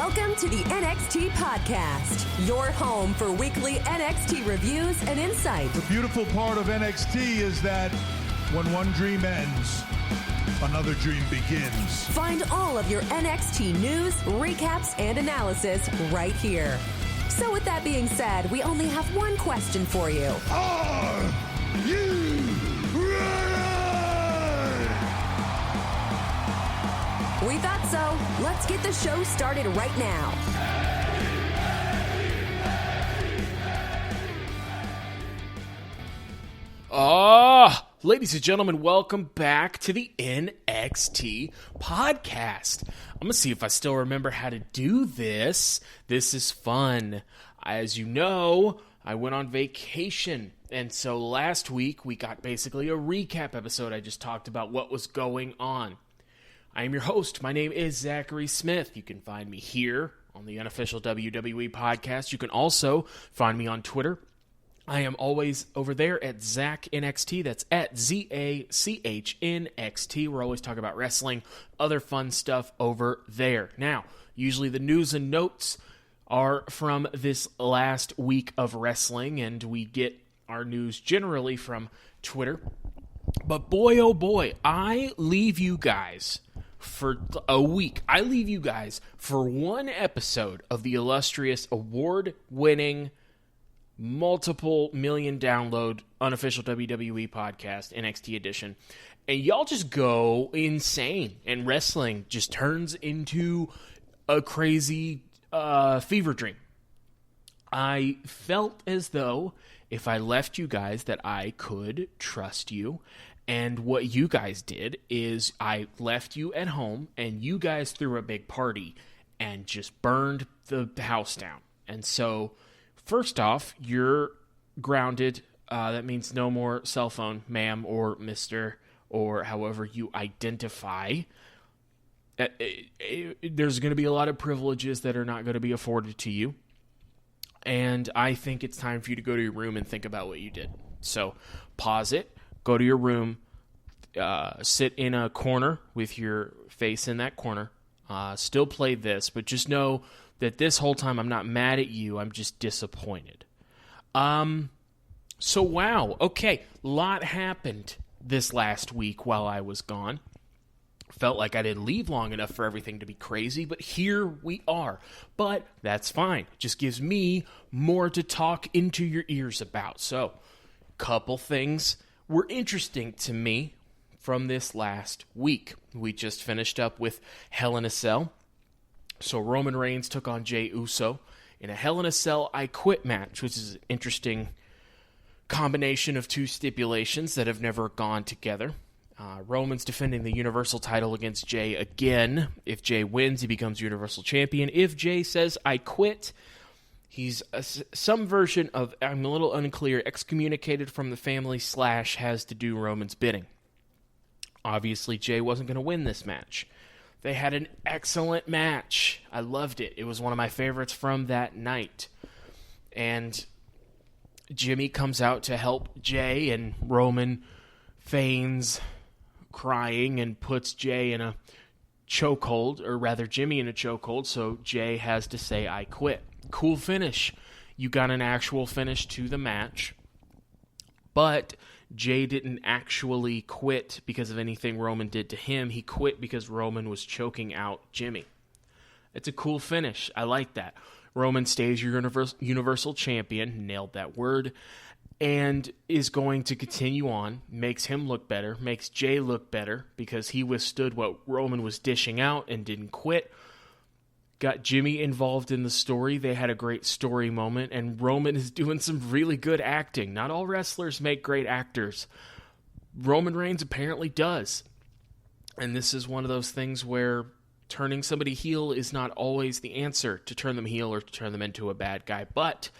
Welcome to the NXT Podcast, your home for weekly NXT reviews and insight. The beautiful part of NXT is that when one dream ends, another dream begins. Find all of your NXT news, recaps, and analysis right here. So with that being said, we only have one question for you. Are you ready? We thought so. Let's get the show started right now. Ladies and gentlemen, welcome back to the NXT Podcast. I'm going to see if I still remember how to do this. This is fun. As you know, I went on vacation, and so last week we got basically a recap episode. I just talked about what was going on. I am your host. My name is Zachary Smith. You can find me here on the unofficial WWE podcast. You can also find me on Twitter. I am always over there at ZachNXT. That's at ZACHNXT. We're always talking about wrestling, other fun stuff over there. Now, usually the news and notes are from this last week of wrestling, and we get our news generally from Twitter. But boy, oh boy, I leave you guys for a week. I leave you guys for one episode of the illustrious, award-winning, multiple million download unofficial WWE podcast, NXT edition, and y'all just go insane, and wrestling just turns into a crazy fever dream. I felt as though if I left you guys that I could trust you, and what you guys did is I left you at home, and you guys threw a big party and just burned the house down. And so first off, you're grounded. That means no more cell phone, ma'am or mister, or however you identify. There's going to be a lot of privileges that are not going to be afforded to you. And I think it's time for you to go to your room and think about what you did. So pause it, go to your room, sit in a corner with your face in that corner. Still play this, but just know that this whole time I'm not mad at you, I'm just disappointed. So wow, okay, a lot happened this last week while I was gone. Felt like I didn't leave long enough for everything to be crazy, but here we are. But that's fine. Just gives me more to talk into your ears about. So, couple things were interesting to me from this last week. We just finished up with Hell in a Cell. So Roman Reigns took on Jey Uso in a Hell in a Cell I Quit match, which is an interesting combination of two stipulations that have never gone together. Roman's defending the Universal title against Jey again. If Jey wins, he becomes Universal Champion. If Jey says, I quit, he's some version of, I'm a little unclear, excommunicated from the family / has to do Roman's bidding. Obviously, Jey wasn't going to win this match. They had an excellent match. I loved it. It was one of my favorites from that night. And Jimmy comes out to help Jey, and Roman feigns crying and puts Jey in a chokehold, or rather Jimmy in a chokehold, so Jey has to say, I quit. Cool finish. You got an actual finish to the match. But Jey didn't actually quit because of anything Roman did to him. He quit because Roman was choking out Jimmy. It's a cool finish. I like that. Roman stays your Universal Champion, nailed that word, and is going to continue on, makes him look better, makes Jey look better because he withstood what Roman was dishing out and didn't quit. Got Jimmy involved in the story. They had a great story moment, and Roman is doing some really good acting. Not all wrestlers make great actors. Roman Reigns apparently does. And this is one of those things where turning somebody heel is not always the answer to turn them heel or to turn them into a bad guy. But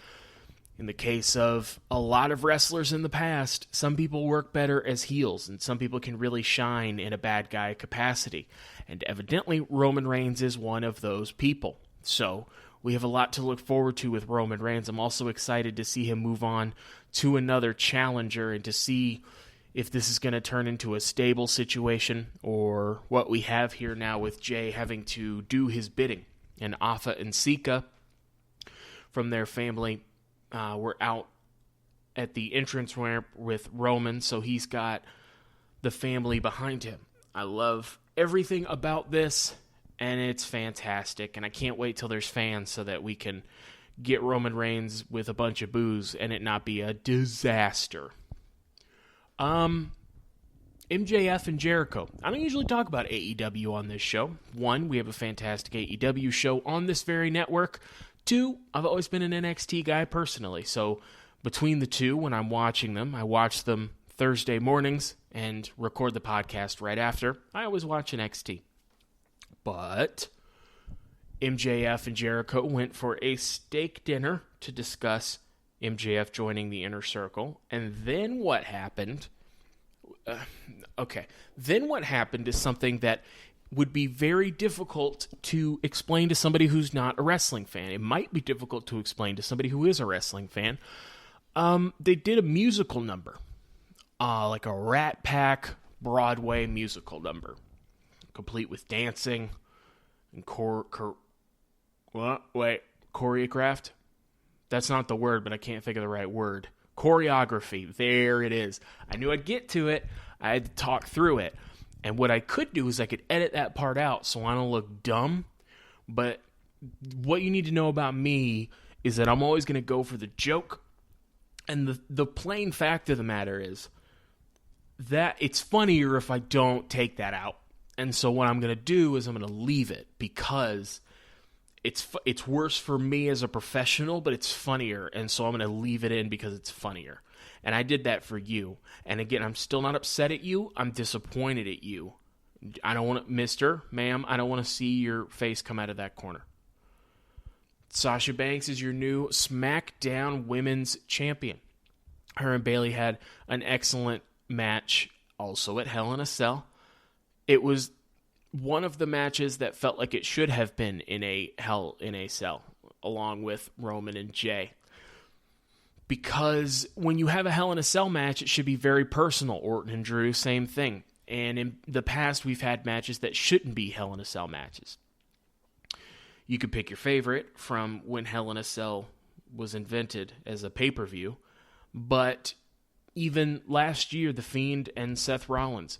in the case of a lot of wrestlers in the past, some people work better as heels, and some people can really shine in a bad guy capacity. And evidently, Roman Reigns is one of those people. So we have a lot to look forward to with Roman Reigns. I'm also excited to see him move on to another challenger and to see if this is going to turn into a stable situation or what we have here now with Jey having to do his bidding. and Afa and Sika from their family were out at the entrance ramp with Roman, so he's got the family behind him. I love everything about this, and it's fantastic, and I can't wait till there's fans so that we can get Roman Reigns with a bunch of boos and it not be a disaster. MJF and Jericho. I don't usually talk about AEW on this show. One, we have a fantastic AEW show on this very network. Two, I've always been an NXT guy personally, so between the two, when I'm watching them, I watch them Thursday mornings and record the podcast right after. I always watch NXT. But MJF and Jericho went for a steak dinner to discuss MJF joining the Inner Circle. And then what happened? Then what happened is something that would be very difficult to explain to somebody who's not a wrestling fan. It might be difficult to explain to somebody who is a wrestling fan. They did a musical number, like a Rat Pack Broadway musical number, complete with dancing and choreographed. That's not the word, but I can't think of the right word. Choreography. There it is. I knew I'd get to it. I had to talk through it. And what I could do is I could edit that part out so I don't look dumb. But what you need to know about me is that I'm always going to go for the joke. And the plain fact of the matter is that it's funnier if I don't take that out. And so what I'm going to do is I'm going to leave it because it's worse for me as a professional, but it's funnier. And so I'm going to leave it in because it's funnier. And I did that for you. And again, I'm still not upset at you. I'm disappointed at you. I don't want to, mister, ma'am, I don't want to see your face come out of that corner. Sasha Banks is your new SmackDown Women's Champion. Her and Bayley had an excellent match also at Hell in a Cell. It was one of the matches that felt like it should have been in a Hell in a Cell, along with Roman and Jay. Because when you have a Hell in a Cell match, it should be very personal. Orton and Drew, same thing. And in the past, we've had matches that shouldn't be Hell in a Cell matches. You could pick your favorite from when Hell in a Cell was invented as a pay-per-view. But even last year, The Fiend and Seth Rollins.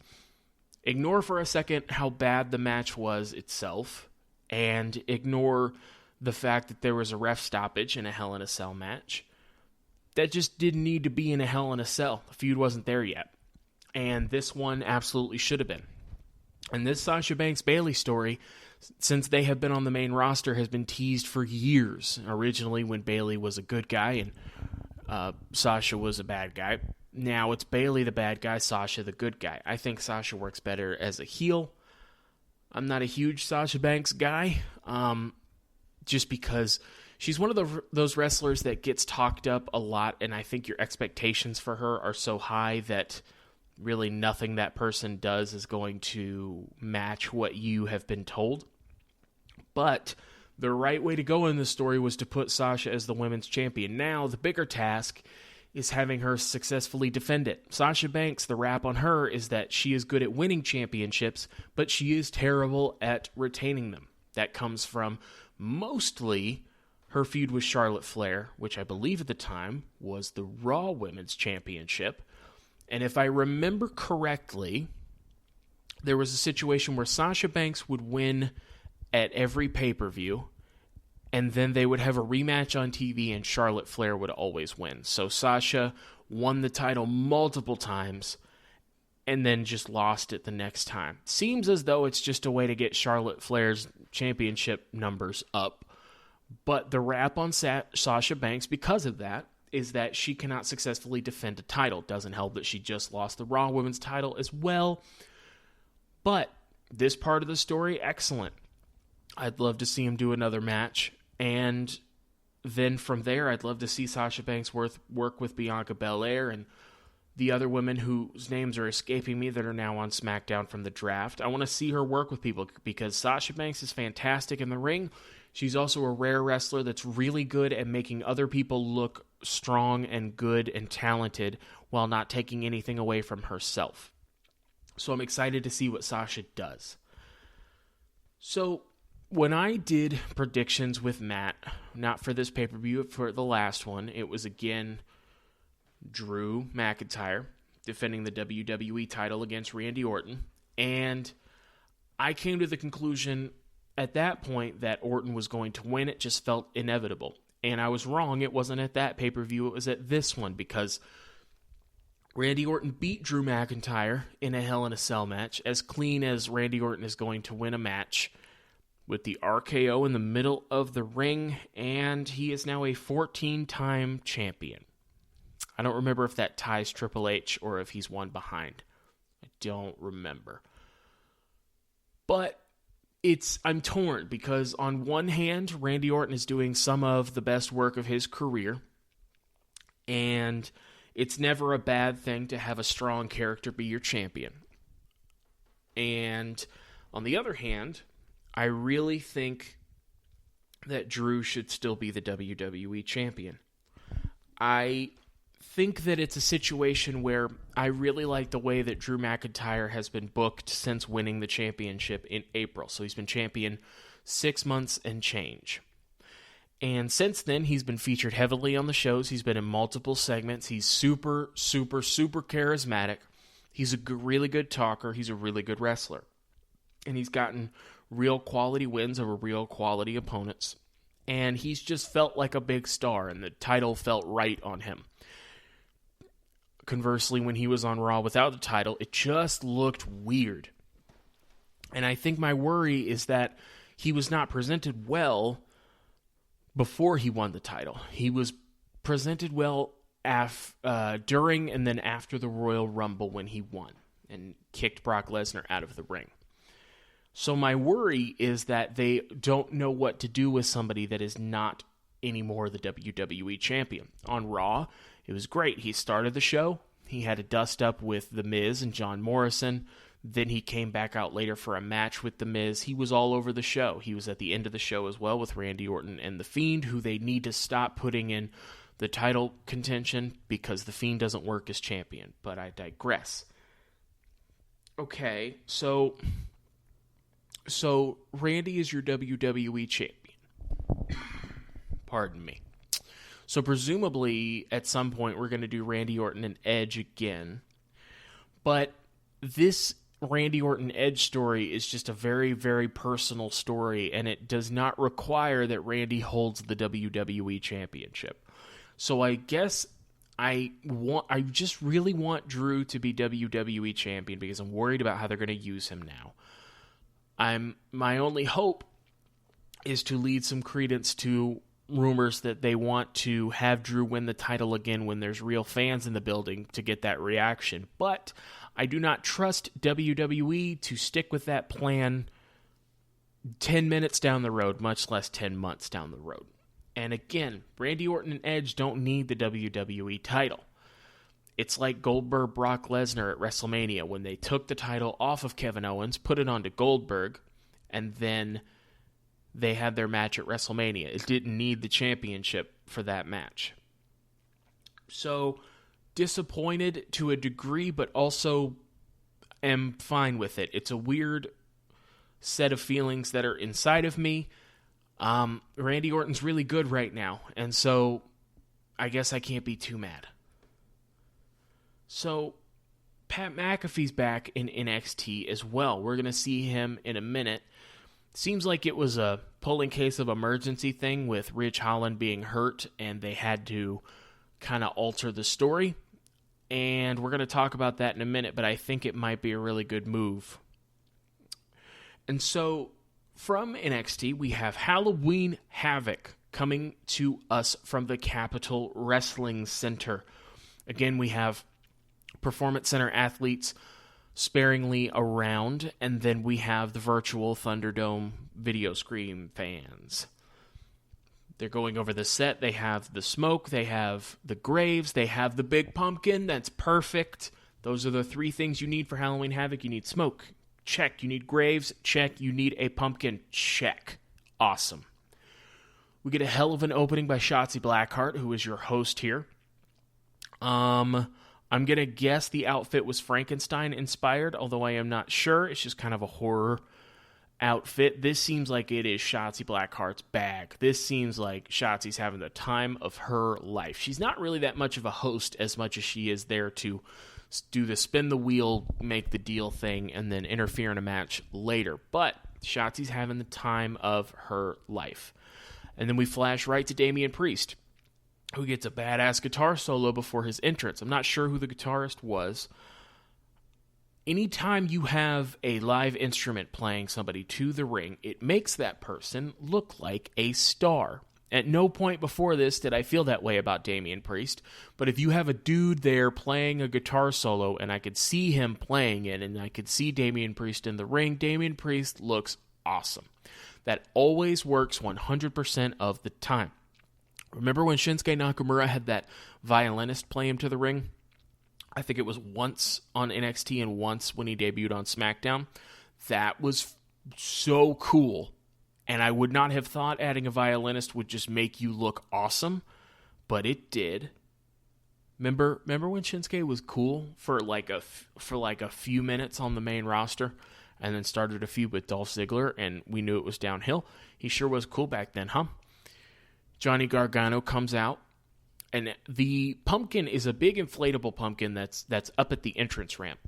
Ignore for a second how bad the match was itself, and ignore the fact that there was a ref stoppage in a Hell in a Cell match. That just didn't need to be in a Hell in a Cell. The feud wasn't there yet. And this one absolutely should have been. And this Sasha Banks-Bayley story, since they have been on the main roster, has been teased for years. Originally when Bayley was a good guy and Sasha was a bad guy. Now it's Bayley the bad guy, Sasha the good guy. I think Sasha works better as a heel. I'm not a huge Sasha Banks guy, just because she's one of those wrestlers that gets talked up a lot, and I think your expectations for her are so high that really nothing that person does is going to match what you have been told. But the right way to go in this story was to put Sasha as the women's champion. Now, the bigger task is having her successfully defend it. Sasha Banks, the rap on her is that she is good at winning championships, but she is terrible at retaining them. That comes from mostly her feud with Charlotte Flair, which I believe at the time was the Raw Women's Championship. And if I remember correctly, there was a situation where Sasha Banks would win at every pay-per-view, and then they would have a rematch on TV, and Charlotte Flair would always win. So Sasha won the title multiple times, and then just lost it the next time. Seems as though it's just a way to get Charlotte Flair's championship numbers up. But the rap on Sasha Banks, because of that, is that she cannot successfully defend a title. Doesn't help that she just lost the Raw Women's title as well. But this part of the story, excellent. I'd love to see him do another match. And then from there, I'd love to see Sasha Banks work with Bianca Belair and the other women whose names are escaping me that are now on SmackDown from the draft. I want to see her work with people because Sasha Banks is fantastic in the ring. She's also a rare wrestler that's really good at making other people look strong and good and talented while not taking anything away from herself. So I'm excited to see what Sasha does. So when I did predictions with Matt, not for this pay-per-view, for the last one, it was again Drew McIntyre defending the WWE title against Randy Orton. And I came to the conclusion at that point that Orton was going to win. It just felt inevitable. And I was wrong. It wasn't at that pay-per-view. It was at this one, because Randy Orton beat Drew McIntyre in a Hell in a Cell match, as clean as Randy Orton is going to win a match, with the RKO in the middle of the ring, and he is now a 14-time champion. I don't remember if that ties Triple H or if he's one behind. I don't remember. But I'm torn, because on one hand, Randy Orton is doing some of the best work of his career, and it's never a bad thing to have a strong character be your champion. And on the other hand, I really think that Drew should still be the WWE champion. I think that it's a situation where I really like the way that Drew McIntyre has been booked since winning the championship in April. So he's been champion 6 months and change. And since then, he's been featured heavily on the shows. He's been in multiple segments. He's super, super, super charismatic. He's a really good talker. He's a really good wrestler. And he's gotten real quality wins over real quality opponents. And he's just felt like a big star, and the title felt right on him. Conversely, when he was on Raw without the title, it just looked weird. And I think my worry is that he was not presented well before he won the title. He was presented well during and then after the Royal Rumble when he won and kicked Brock Lesnar out of the ring. So my worry is that they don't know what to do with somebody that is not anymore the WWE champion. On Raw, it was great. He started the show. He had a dust-up with The Miz and John Morrison. Then he came back out later for a match with The Miz. He was all over the show. He was at the end of the show as well with Randy Orton and The Fiend, who they need to stop putting in the title contention because The Fiend doesn't work as champion. But I digress. Okay, so Randy is your WWE champion. Pardon me. So presumably, at some point, we're going to do Randy Orton and Edge again. But this Randy Orton Edge story is just a very, very personal story, and it does not require that Randy holds the WWE Championship. So I guess I just really want Drew to be WWE Champion because I'm worried about how they're going to use him now. My only hope is to lead some credence to rumors that they want to have Drew win the title again when there's real fans in the building to get that reaction. But I do not trust WWE to stick with that plan 10 minutes down the road, much less 10 months down the road. And again, Randy Orton and Edge don't need the WWE title. It's like Goldberg, Brock Lesnar at WrestleMania when they took the title off of Kevin Owens, put it onto Goldberg, and then they had their match at WrestleMania. It didn't need the championship for that match. So, disappointed to a degree, but also am fine with it. It's a weird set of feelings that are inside of me. Randy Orton's really good right now, and so I guess I can't be too mad. So, Pat McAfee's back in NXT as well. We're going to see him in a minute. Seems like it was a pulling case of emergency thing with Ridge Holland being hurt, and they had to kind of alter the story. And we're going to talk about that in a minute, but I think it might be a really good move. And so, from NXT, we have Halloween Havoc coming to us from the Capitol Wrestling Center. Again, we have Performance Center athletes sparingly around, and then we have the virtual Thunderdome video screen fans. They're going over the set. They have the smoke, they have the graves, they have the big pumpkin. That's perfect. Those are the three things you need for Halloween Havoc. You need smoke, check. You need graves, check. You need a pumpkin, check. Awesome. We get a hell of an opening by Shotzi Blackheart, who is your host here. I'm going to guess the outfit was Frankenstein-inspired, although I am not sure. It's just kind of a horror outfit. This seems like it is Shotzi Blackheart's bag. This seems like Shotzi's having the time of her life. She's not really that much of a host as much as she is there to do the spin the wheel, make the deal thing, and then interfere in a match later. But Shotzi's having the time of her life. And then we flash right to Damien Priest, who gets a badass guitar solo before his entrance. I'm not sure who the guitarist was. Anytime you have a live instrument playing somebody to the ring, it makes that person look like a star. At no point before this did I feel that way about Damien Priest, but if you have a dude there playing a guitar solo, and I could see him playing it, and I could see Damien Priest in the ring, Damien Priest looks awesome. That always works 100% of the time. Remember when Shinsuke Nakamura had that violinist play him to the ring? I think it was once on NXT and once when he debuted on SmackDown. That was so cool. And I would not have thought adding a violinist would just make you look awesome, but it did. Remember when Shinsuke was cool for like a few minutes on the main roster and then started a feud with Dolph Ziggler and we knew it was downhill? He sure was cool back then, huh? Johnny Gargano comes out. And the pumpkin is a big inflatable pumpkin that's up at the entrance ramp.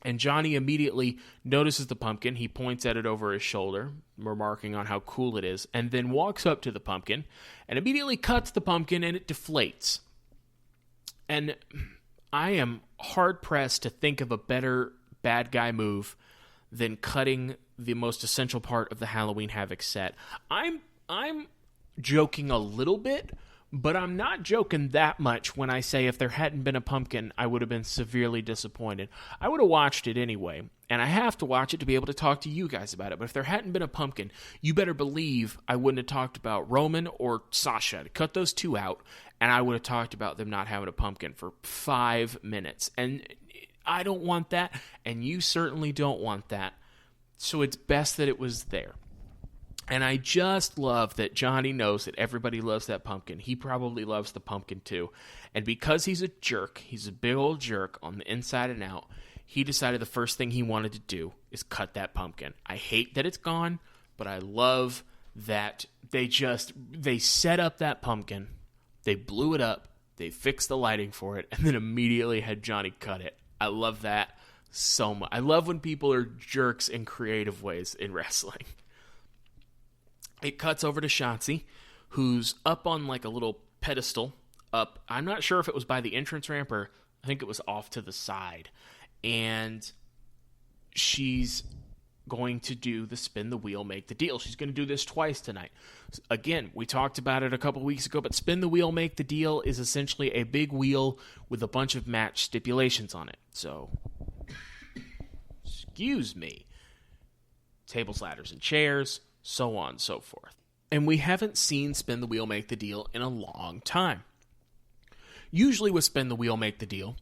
And Johnny immediately notices the pumpkin. He points at it over his shoulder, remarking on how cool it is, and then walks up to the pumpkin and immediately cuts the pumpkin and it deflates. And I am hard-pressed to think of a better bad guy move than cutting the most essential part of the Halloween Havoc set. I'm joking a little bit, but I'm not joking that much when I say if there hadn't been a pumpkin, I would have been severely disappointed. I would have watched it anyway, and I have to watch it to be able to talk to you guys about it. But if there hadn't been a pumpkin, you better believe I wouldn't have talked about Roman or Sasha. I'd cut those two out, and I would have talked about them not having a pumpkin for 5 minutes. And I don't want that, and you certainly don't want that. So it's best that it was there. And I just love that Johnny knows that everybody loves that pumpkin. He probably loves the pumpkin too. And because he's a jerk, he's a big old jerk on the inside and out, he decided the first thing he wanted to do is cut that pumpkin. I hate that it's gone, but I love that they set up that pumpkin, they blew it up, they fixed the lighting for it, and then immediately had Johnny cut it. I love that so much. I love when people are jerks in creative ways in wrestling. It cuts over to Shotzi, who's up on like a little pedestal up. I'm not sure if it was by the entrance ramp or I think it was off to the side. And she's going to do the spin the wheel, make the deal. She's going to do this twice tonight. Again, we talked about it a couple weeks ago, but spin the wheel, make the deal is essentially a big wheel with a bunch of match stipulations on it. So, excuse me. Tables, ladders, and chairs, so on and so forth. And we haven't seen spin the wheel, make the deal in a long time. Usually with spin the wheel, make the deal,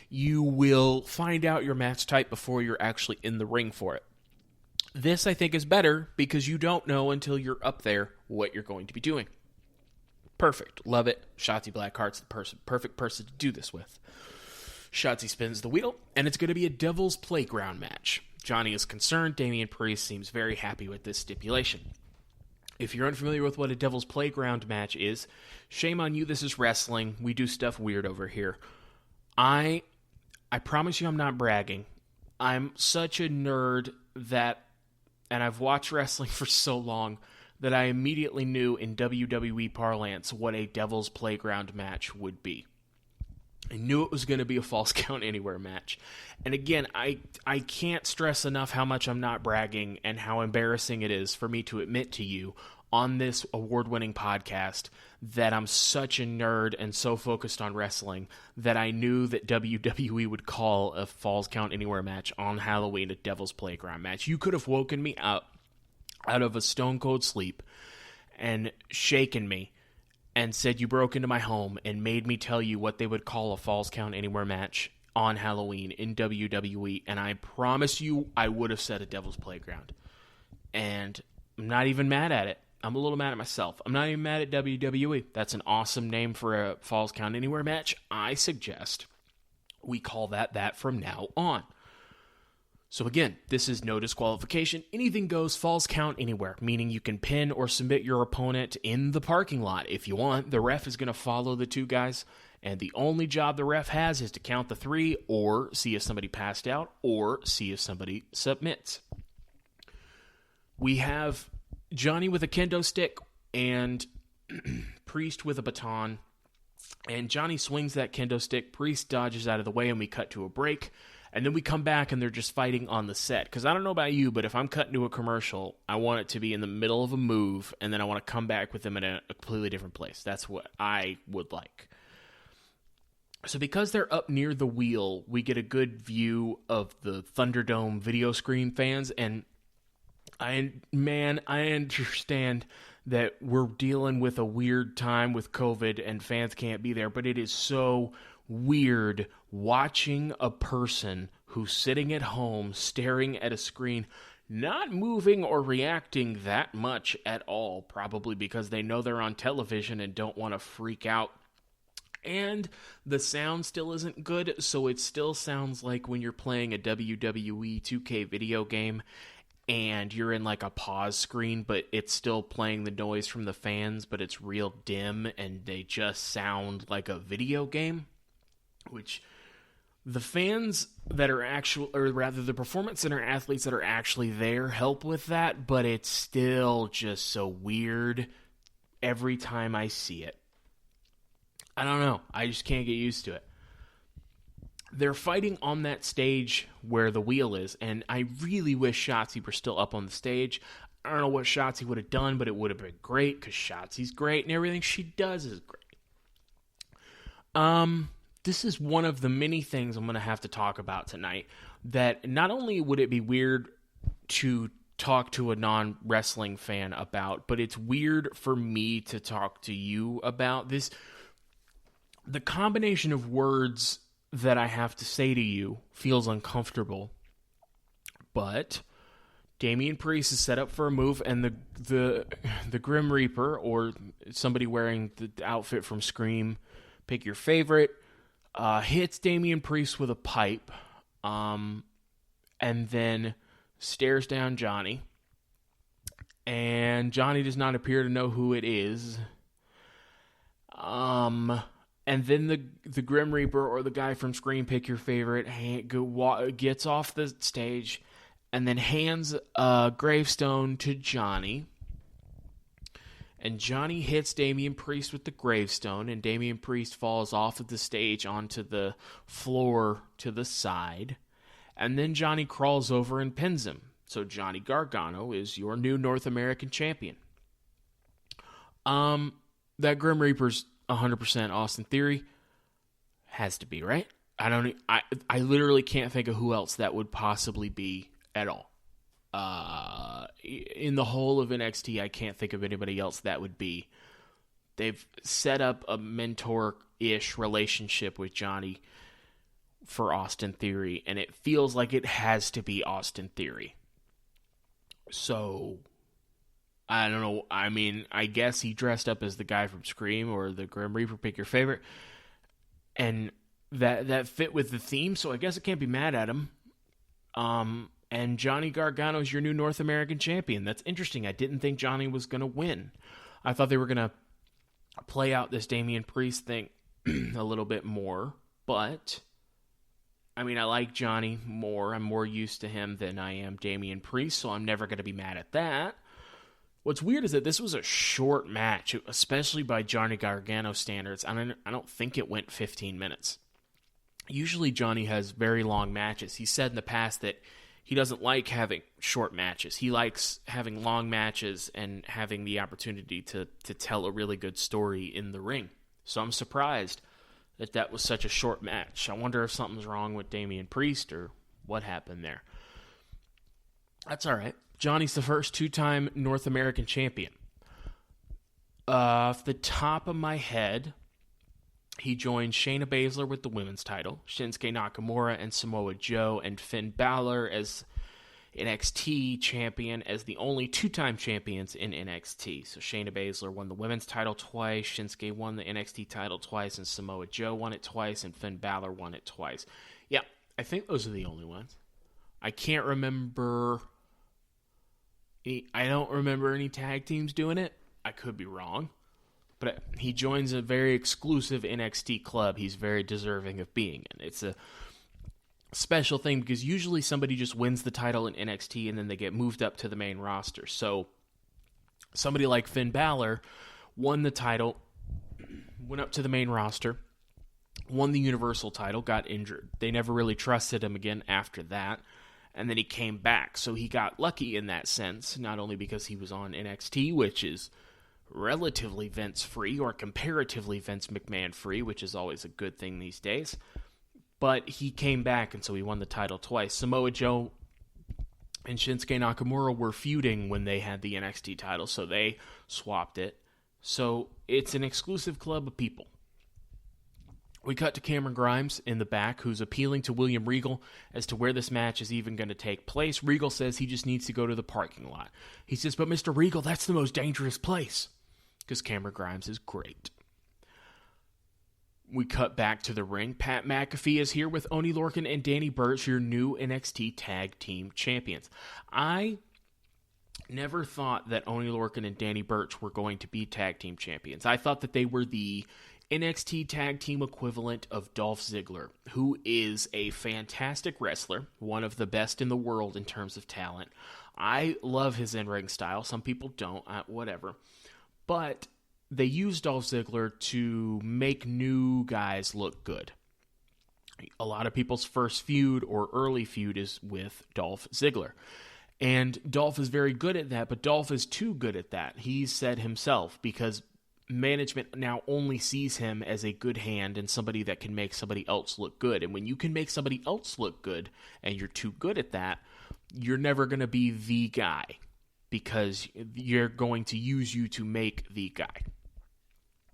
you will find out your match type before you're actually in the ring for it. This, I think, is better because you don't know until you're up there what you're going to be doing. Perfect. Love it. Shotzi Blackheart's the perfect person to do this with. Shotzi spins the wheel, and it's going to be a Devil's Playground match. Johnny is concerned. Damien Priest seems very happy with this stipulation. If you're unfamiliar with what a Devil's Playground match is, shame on you, this is wrestling. We do stuff weird over here. I promise you I'm not bragging. I'm such a nerd that, and I've watched wrestling for so long, that I immediately knew in WWE parlance what a Devil's Playground match would be. I knew it was going to be a Falls Count Anywhere match. And again, I can't stress enough how much I'm not bragging and how embarrassing it is for me to admit to you on this award-winning podcast that I'm such a nerd and so focused on wrestling that I knew that WWE would call a Falls Count Anywhere match on Halloween a Devil's Playground match. You could have woken me up out of a stone-cold sleep and shaken me and said you broke into my home and made me tell you what they would call a Falls Count Anywhere match on Halloween in WWE, and I promise you I would have said a Devil's Playground. And I'm not even mad at it. I'm a little mad at myself. I'm not even mad at WWE. That's an awesome name for a Falls Count Anywhere match. I suggest we call that from now on. So again, this is no disqualification. Anything goes, falls count anywhere, meaning you can pin or submit your opponent in the parking lot if you want. The ref is going to follow the two guys, and the only job the ref has is to count the three or see if somebody passed out or see if somebody submits. We have Johnny with a kendo stick and Priest with a baton, and Johnny swings that kendo stick. Priest dodges out of the way, and we cut to a break. And then we come back and they're just fighting on the set. Because I don't know about you, but if I'm cutting to a commercial, I want it to be in the middle of a move, and then I want to come back with them in a completely different place. That's what I would like. So because they're up near the wheel, we get a good view of the Thunderdome video screen fans. And I understand that we're dealing with a weird time with COVID and fans can't be there, but it is so weird watching a person who's sitting at home staring at a screen, not moving or reacting that much at all, probably because they know they're on television and don't want to freak out. And the sound still isn't good, so it still sounds like when you're playing a WWE 2K video game and you're in like a pause screen, but it's still playing the noise from the fans, but it's real dim and they just sound like a video game. Which the fans that are actual, or rather the performance center athletes that are actually there help with that, but it's still just so weird every time I see it. I don't know. I just can't get used to it. They're fighting on that stage where the wheel is, and I really wish Shotzi were still up on the stage. I don't know what Shotzi would have done, but it would have been great because Shotzi's great and everything she does is great. This is one of the many things I'm going to have to talk about tonight, that not only would it be weird to talk to a non-wrestling fan about, but it's weird for me to talk to you about this. The combination of words that I have to say to you feels uncomfortable, but Damien Priest is set up for a move, and the Grim Reaper, or somebody wearing the outfit from Scream, pick your favorite, hits Damien Priest with a pipe, and then stares down Johnny. And Johnny does not appear to know who it is. And then the Grim Reaper, or the guy from Scream, pick your favorite, gets off the stage and then hands a gravestone to Johnny. And Johnny hits Damien Priest with the gravestone, and Damien Priest falls off of the stage onto the floor to the side. And then Johnny crawls over and pins him. So Johnny Gargano is your new North American champion. That Grim Reaper's 100% Austin Theory. Has to be, right? I literally can't think of who else that would possibly be at all. In the whole of NXT, I can't think of anybody else that would be. They've set up a mentor-ish relationship with Johnny for Austin Theory, and it feels like it has to be Austin Theory. So, I don't know. I mean, I guess he dressed up as the guy from Scream or the Grim Reaper, pick your favorite, and that fit with the theme, so I guess I can't be mad at him. And Johnny Gargano is your new North American champion. That's interesting. I didn't think Johnny was going to win. I thought they were going to play out this Damien Priest thing a little bit more. But, I mean, I like Johnny more. I'm more used to him than I am Damien Priest, so I'm never going to be mad at that. What's weird is that this was a short match, especially by Johnny Gargano standards. I don't think it went 15 minutes. Usually Johnny has very long matches. He said in the past that he doesn't like having short matches. He likes having long matches and having the opportunity to tell a really good story in the ring. So I'm surprised that was such a short match. I wonder if something's wrong with Damien Priest or what happened there. That's all right. Johnny's the first two-time North American champion. Off the top of my head, he joined Shayna Baszler with the women's title, Shinsuke Nakamura and Samoa Joe, and Finn Balor as NXT champion, as the only two-time champions in NXT. So Shayna Baszler won the women's title twice, Shinsuke won the NXT title twice, and Samoa Joe won it twice, and Finn Balor won it twice. Yeah, I think those are the only ones. I can't remember. I don't remember any tag teams doing it. I could be wrong. But he joins a very exclusive NXT club he's very deserving of being in. It's a special thing because usually somebody just wins the title in NXT and then they get moved up to the main roster. So somebody like Finn Balor won the title, went up to the main roster, won the Universal title, got injured. They never really trusted him again after that. And then he came back. So he got lucky in that sense, not only because he was on NXT, which is relatively Vince-free or comparatively Vince McMahon-free, which is always a good thing these days. But he came back, and so he won the title twice. Samoa Joe and Shinsuke Nakamura were feuding when they had the NXT title, so they swapped it. So it's an exclusive club of people. We cut to Cameron Grimes in the back, who's appealing to William Regal as to where this match is even going to take place. Regal says he just needs to go to the parking lot. He says, but Mr. Regal, that's the most dangerous place. Because Cameron Grimes is great. We cut back to the ring. Pat McAfee is here with Oney Lorcan and Danny Burch, your new NXT Tag Team Champions. I never thought that Oney Lorcan and Danny Burch were going to be Tag Team Champions. I thought that they were the NXT Tag Team equivalent of Dolph Ziggler, who is a fantastic wrestler, one of the best in the world in terms of talent. I love his in-ring style. Some people don't, whatever. But they used Dolph Ziggler to make new guys look good. A lot of people's first feud or early feud is with Dolph Ziggler. And Dolph is very good at that, but Dolph is too good at that. He's said himself, because management now only sees him as a good hand and somebody that can make somebody else look good. And when you can make somebody else look good and you're too good at that, you're never going to be the guy, because you're going to use you to make the guy.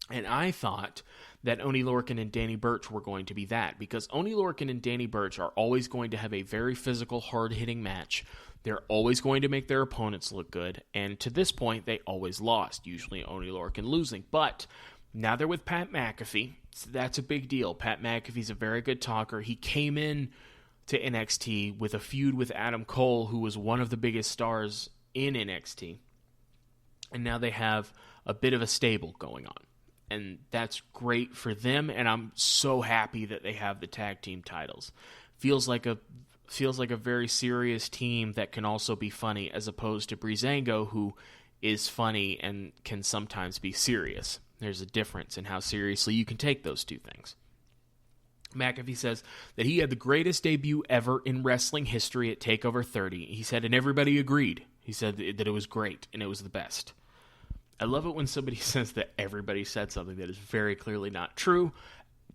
And I thought that Oney Lorcan and Danny Burch were going to be that, because Oney Lorcan and Danny Burch are always going to have a very physical, hard-hitting match. They're always going to make their opponents look good, and to this point, they always lost, usually Oney Lorcan losing. But now they're with Pat McAfee, so that's a big deal. Pat McAfee's a very good talker. He came in to NXT with a feud with Adam Cole, who was one of the biggest stars in NXT, and now they have a bit of a stable going on, and that's great for them, and I'm so happy that they have the tag team titles. Feels like a very serious team that can also be funny, as opposed to Breezango, who is funny and can sometimes be serious. There's a difference in how seriously you can take those two things. McAfee says that he had the greatest debut ever in wrestling history at TakeOver 30. He said, and everybody agreed. He said that it was great, and it was the best. I love it when somebody says that everybody said something that is very clearly not true.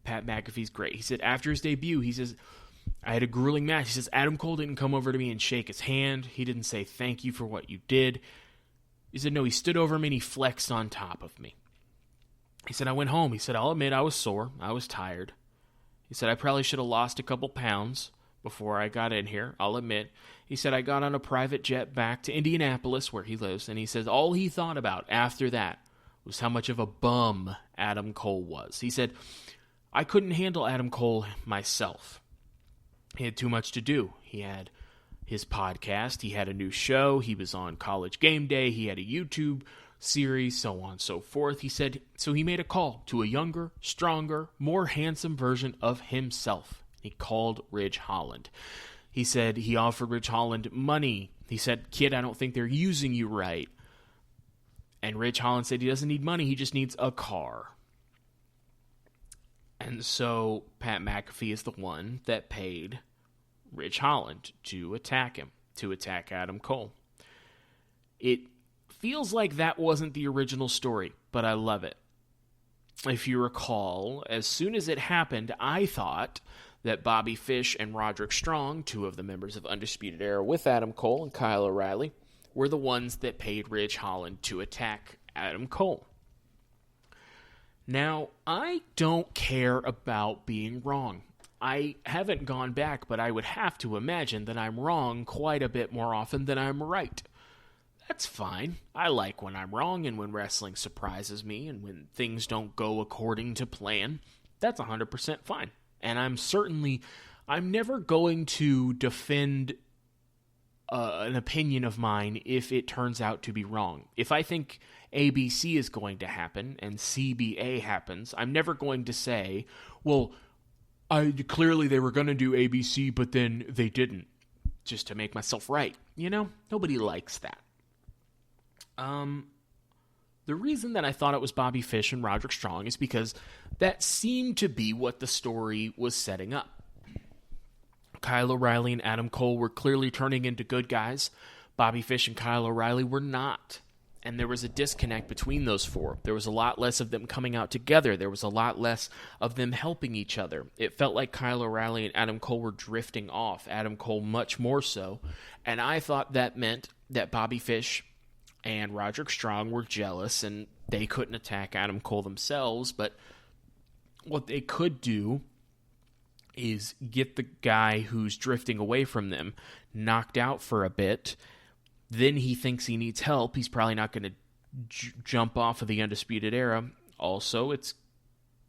Pat McAfee's great. He said after his debut, he says, I had a grueling match. He says, Adam Cole didn't come over to me and shake his hand. He didn't say thank you for what you did. He said, no, he stood over me and he flexed on top of me. He said, I went home. He said, I'll admit I was sore. I was tired. He said, I probably should have lost a couple pounds before I got in here. I'll admit. He said, I got on a private jet back to Indianapolis, where he lives, and he says all he thought about after that was how much of a bum Adam Cole was. He said, I couldn't handle Adam Cole myself. He had too much to do. He had his podcast. He had a new show. He was on College Game Day. He had a YouTube series, so on and so forth. He said, so he made a call to a younger, stronger, more handsome version of himself. He called Ridge Holland. He said he offered Ridge Holland money. He said, kid, I don't think they're using you right. And Ridge Holland said he doesn't need money. He just needs a car. And so Pat McAfee is the one that paid Ridge Holland to attack him, to attack Adam Cole. It feels like that wasn't the original story, but I love it. If you recall, as soon as it happened, I thought that Bobby Fish and Roderick Strong, two of the members of Undisputed Era with Adam Cole and Kyle O'Reilly, were the ones that paid Ridge Holland to attack Adam Cole. Now, I don't care about being wrong. I haven't gone back, but I would have to imagine that I'm wrong quite a bit more often than I'm right. That's fine. I like when I'm wrong and when wrestling surprises me and when things don't go according to plan. That's 100% fine. And I'm never going to defend an opinion of mine if it turns out to be wrong. If I think ABC is going to happen and CBA happens, I'm never going to say, well, clearly they were going to do ABC, but then they didn't, just to make myself right. You know, nobody likes that. The reason that I thought it was Bobby Fish and Roderick Strong is because that seemed to be what the story was setting up. Kyle O'Reilly and Adam Cole were clearly turning into good guys. Bobby Fish and Kyle O'Reilly were not. And there was a disconnect between those four. There was a lot less of them coming out together. There was a lot less of them helping each other. It felt like Kyle O'Reilly and Adam Cole were drifting off. Adam Cole much more so. And I thought that meant that Bobby Fish and Roderick Strong were jealous and they couldn't attack Adam Cole themselves. But what they could do is get the guy who's drifting away from them knocked out for a bit. Then he thinks he needs help. He's probably not going to jump off of the Undisputed Era. Also, it's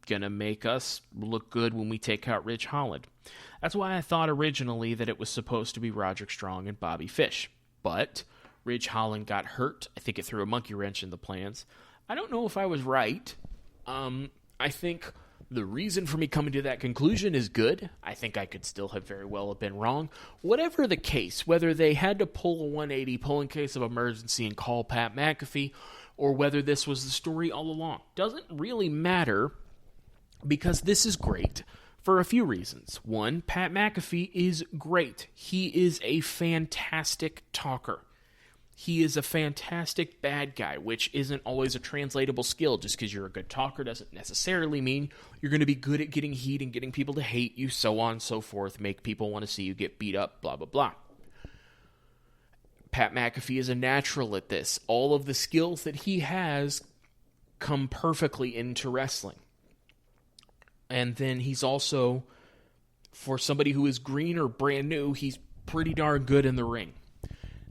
going to make us look good when we take out Ridge Holland. That's why I thought originally that it was supposed to be Roderick Strong and Bobby Fish. But Ridge Holland got hurt. I think it threw a monkey wrench in the plans. I don't know if I was right. I think the reason for me coming to that conclusion is good. I think I could still have very well have been wrong. Whatever the case, whether they had to pull a 180, pull in case of emergency and call Pat McAfee, or whether this was the story all along, doesn't really matter, because this is great for a few reasons. One, Pat McAfee is great. He is a fantastic talker. He is a fantastic bad guy, which isn't always a translatable skill. Just because you're a good talker doesn't necessarily mean you're going to be good at getting heat and getting people to hate you, so on and so forth, make people want to see you get beat up, blah, blah, blah. Pat McAfee is a natural at this. All of the skills that he has come perfectly into wrestling. And then he's also, for somebody who is green or brand new, he's pretty darn good in the ring.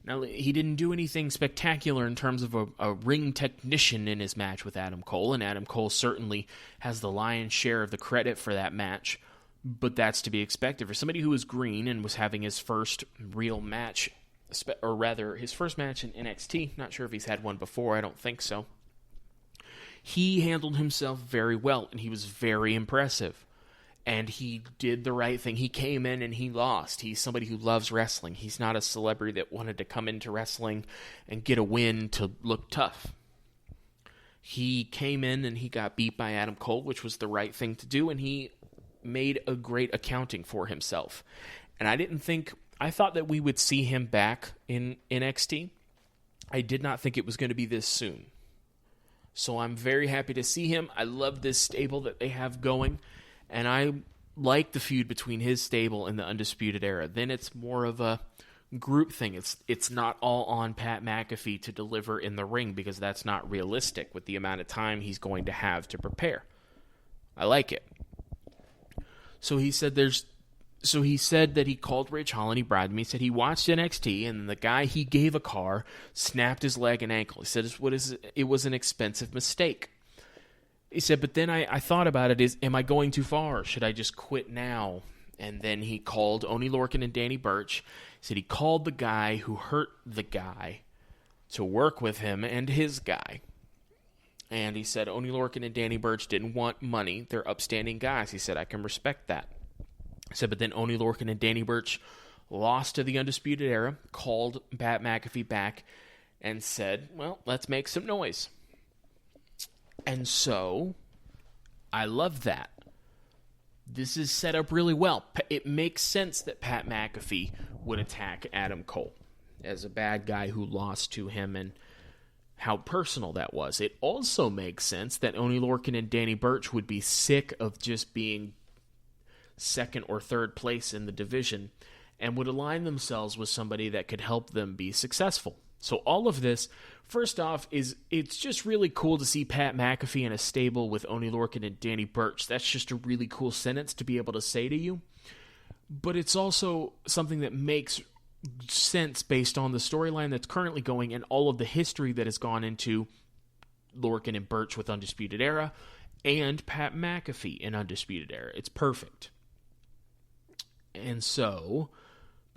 Now, he didn't do anything spectacular in terms of a ring technician in his match with Adam Cole, and Adam Cole certainly has the lion's share of the credit for that match, but that's to be expected. For somebody who was green and was having his first real match, or rather, his first match in NXT, not sure if he's had one before, I don't think so, he handled himself very well, and he was very impressive. And he did the right thing. He came in and he lost. He's somebody who loves wrestling. He's not a celebrity that wanted to come into wrestling and get a win to look tough. He came in and he got beat by Adam Cole, which was the right thing to do, and he made a great accounting for himself. And I thought that we would see him back in NXT. I did not think it was going to be this soon. So I'm very happy to see him. I love this stable that they have going. And I like the feud between his stable and the Undisputed Era. Then it's more of a group thing. It's not all on Pat McAfee to deliver in the ring, because that's not realistic with the amount of time he's going to have to prepare. I like it. So he said that he called Ridge Holland. He bribed him. He said he watched NXT, and the guy he gave a car snapped his leg and ankle. He said it was an expensive mistake. He said, but then I thought about it, am I going too far? Should I just quit now? And then he called Oney Lorcan and Danny Burch. He said he called the guy who hurt the guy to work with him and his guy. And he said Oney Lorcan and Danny Burch didn't want money. They're upstanding guys. He said, I can respect that. He said, but then Oney Lorcan and Danny Burch lost to the Undisputed Era, called Pat McAfee back, and said, well, let's make some noise. And so, I love that. This is set up really well. It makes sense that Pat McAfee would attack Adam Cole as a bad guy who lost to him, and how personal that was. It also makes sense that Oney Lorcan and Danny Burch would be sick of just being second or third place in the division and would align themselves with somebody that could help them be successful. So all of this, first off, it's just really cool to see Pat McAfee in a stable with Oney Lorcan and Danny Burch. That's just a really cool sentence to be able to say to you. But it's also something that makes sense based on the storyline that's currently going and all of the history that has gone into Lorcan and Burch with Undisputed Era and Pat McAfee in Undisputed Era. It's perfect. And so,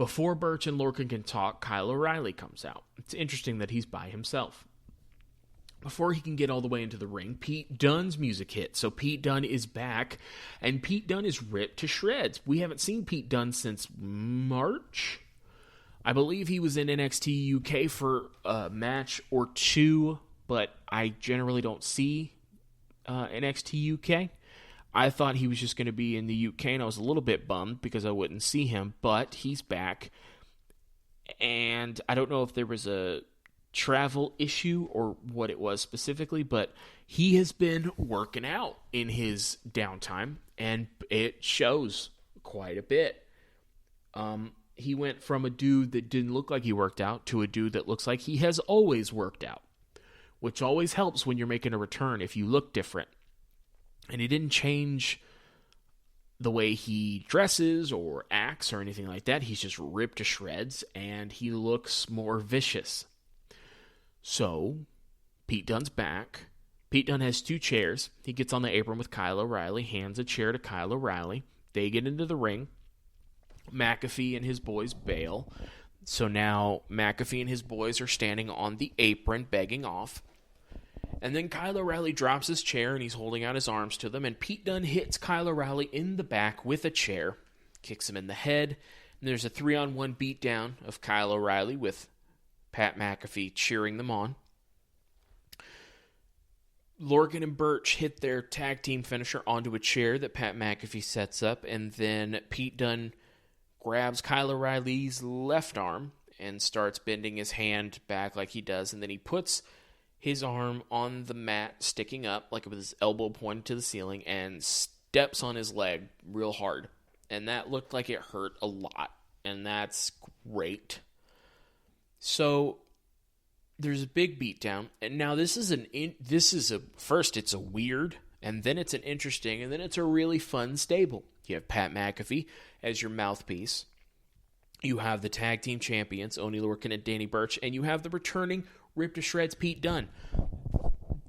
Before Burch and Lorcan can talk, Kyle O'Reilly comes out. It's interesting that he's by himself. Before he can get all the way into the ring, Pete Dunne's music hits. So Pete Dunne is back, and Pete Dunne is ripped to shreds. We haven't seen Pete Dunne since March. I believe he was in NXT UK for a match or two, but I generally don't see NXT UK. I thought he was just going to be in the UK, and I was a little bit bummed because I wouldn't see him, but he's back. And I don't know if there was a travel issue or what it was specifically, but he has been working out in his downtime, and it shows quite a bit. He went from a dude that didn't look like he worked out to a dude that looks like he has always worked out, which always helps when you're making a return if you look different. And he didn't change the way he dresses or acts or anything like that. He's just ripped to shreds, and he looks more vicious. So, Pete Dunne's back. Pete Dunne has 2 chairs. He gets on the apron with Kyle O'Reilly, hands a chair to Kyle O'Reilly. They get into the ring. McAfee and his boys bail. So now McAfee and his boys are standing on the apron, begging off. And then Kyle O'Reilly drops his chair, and he's holding out his arms to them. And Pete Dunne hits Kyle O'Reilly in the back with a chair, kicks him in the head. And there's a 3-on-1 beatdown of Kyle O'Reilly with Pat McAfee cheering them on. Lorcan and Burch hit their tag team finisher onto a chair that Pat McAfee sets up, and then Pete Dunne grabs Kyle O'Reilly's left arm and starts bending his hand back like he does, and then he puts his arm on the mat, sticking up, like with his elbow pointed to the ceiling, and steps on his leg real hard. And that looked like it hurt a lot, and that's great. So there's a big beatdown, and now first it's a weird, and then it's an interesting, and then it's a really fun stable. You have Pat McAfee as your mouthpiece. You have the tag team champions, Oney Lorcan and Danny Burch, and you have the returning ripped to shreds Pete Dunne.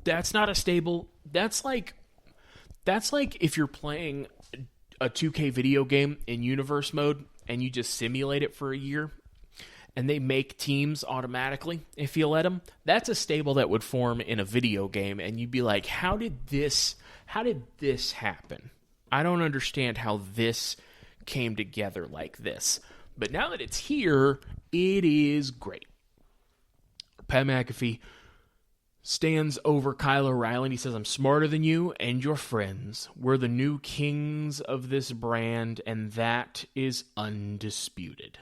That's not a stable. That's like if you're playing a 2K video game in universe mode and you just simulate it for a year and they make teams automatically if you let them. That's a stable that would form in a video game, and you'd be like, how did this happen? I don't understand how this came together like this. But now that it's here, it is great. Pat McAfee stands over Kyle O'Reilly and he says, "I'm smarter than you and your friends. We're the new kings of this brand, and that is undisputed."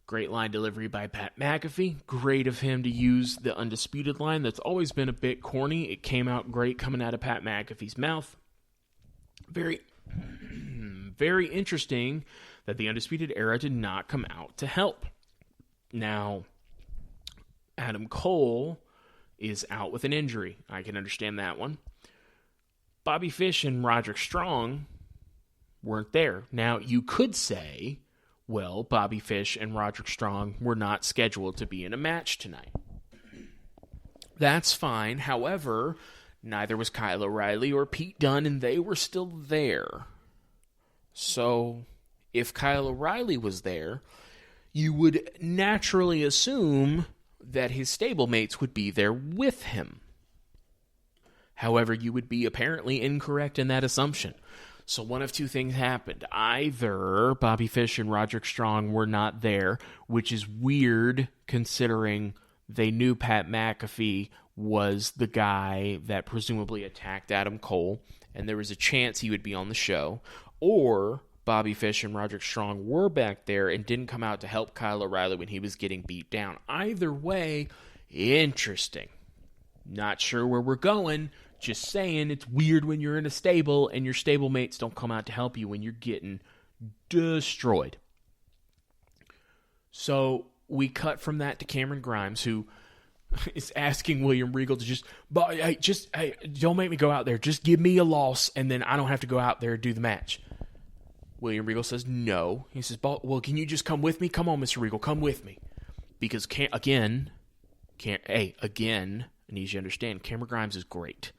Great line delivery by Pat McAfee. Great of him to use the undisputed line. That's always been a bit corny. It came out great coming out of Pat McAfee's mouth. Very, very interesting that the Undisputed Era did not come out to help. Now, Adam Cole is out with an injury. I can understand that one. Bobby Fish and Roderick Strong weren't there. Now, you could say, well, Bobby Fish and Roderick Strong were not scheduled to be in a match tonight. That's fine. However, neither was Kyle O'Reilly or Pete Dunne, and they were still there. So, if Kyle O'Reilly was there, you would naturally assume that his stablemates would be there with him. However, you would be apparently incorrect in that assumption. So one of two things happened. Either Bobby Fish and Roderick Strong were not there, which is weird considering they knew Pat McAfee was the guy that presumably attacked Adam Cole, and there was a chance he would be on the show, or Bobby Fish and Roderick Strong were back there and didn't come out to help Kyle O'Reilly when he was getting beat down. Either way, interesting. Not sure where we're going. Just saying, it's weird when you're in a stable and your stablemates don't come out to help you when you're getting destroyed. So we cut from that to Cameron Grimes, who is asking William Regal to just don't make me go out there. Just give me a loss, and then I don't have to go out there and do the match. William Regal says no. He says, well, can you just come with me? Come on, Mr. Regal, come with me. Because, again, I need you to understand, Cameron Grimes is great.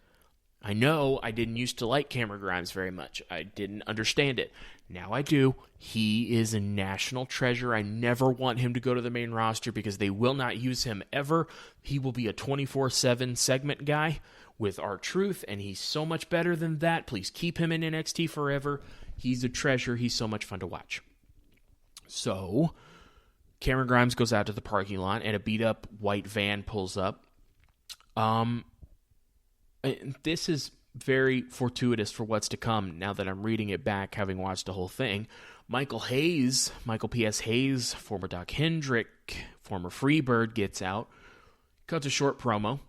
I know I didn't used to like Cameron Grimes very much. I didn't understand it. Now I do. He is a national treasure. I never want him to go to the main roster because they will not use him ever. He will be a 24/7 segment guy with R-Truth, and he's so much better than that. Please keep him in NXT forever. He's a treasure. He's so much fun to watch. So, Cameron Grimes goes out to the parking lot, and a beat-up white van pulls up. This is very fortuitous for what's to come now that I'm reading it back, having watched the whole thing. Michael P.S. Hayes, former Doc Hendrick, former Freebird, gets out, cuts a short promo,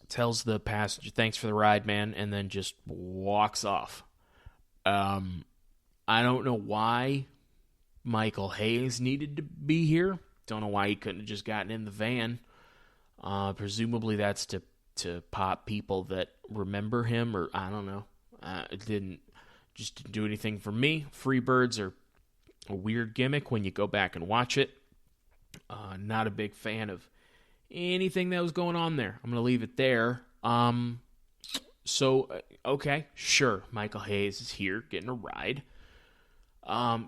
tells the passenger, thanks for the ride, man, and then just walks off. I don't know why Michael Hayes needed to be here. Don't know why he couldn't have just gotten in the van. Presumably that's to pop people that remember him, or I don't know. It didn't do anything for me. Freebirds are a weird gimmick when you go back and watch it. Not a big fan of anything that was going on there. I'm going to leave it there. Okay, sure, Michael Hayes is here getting a ride.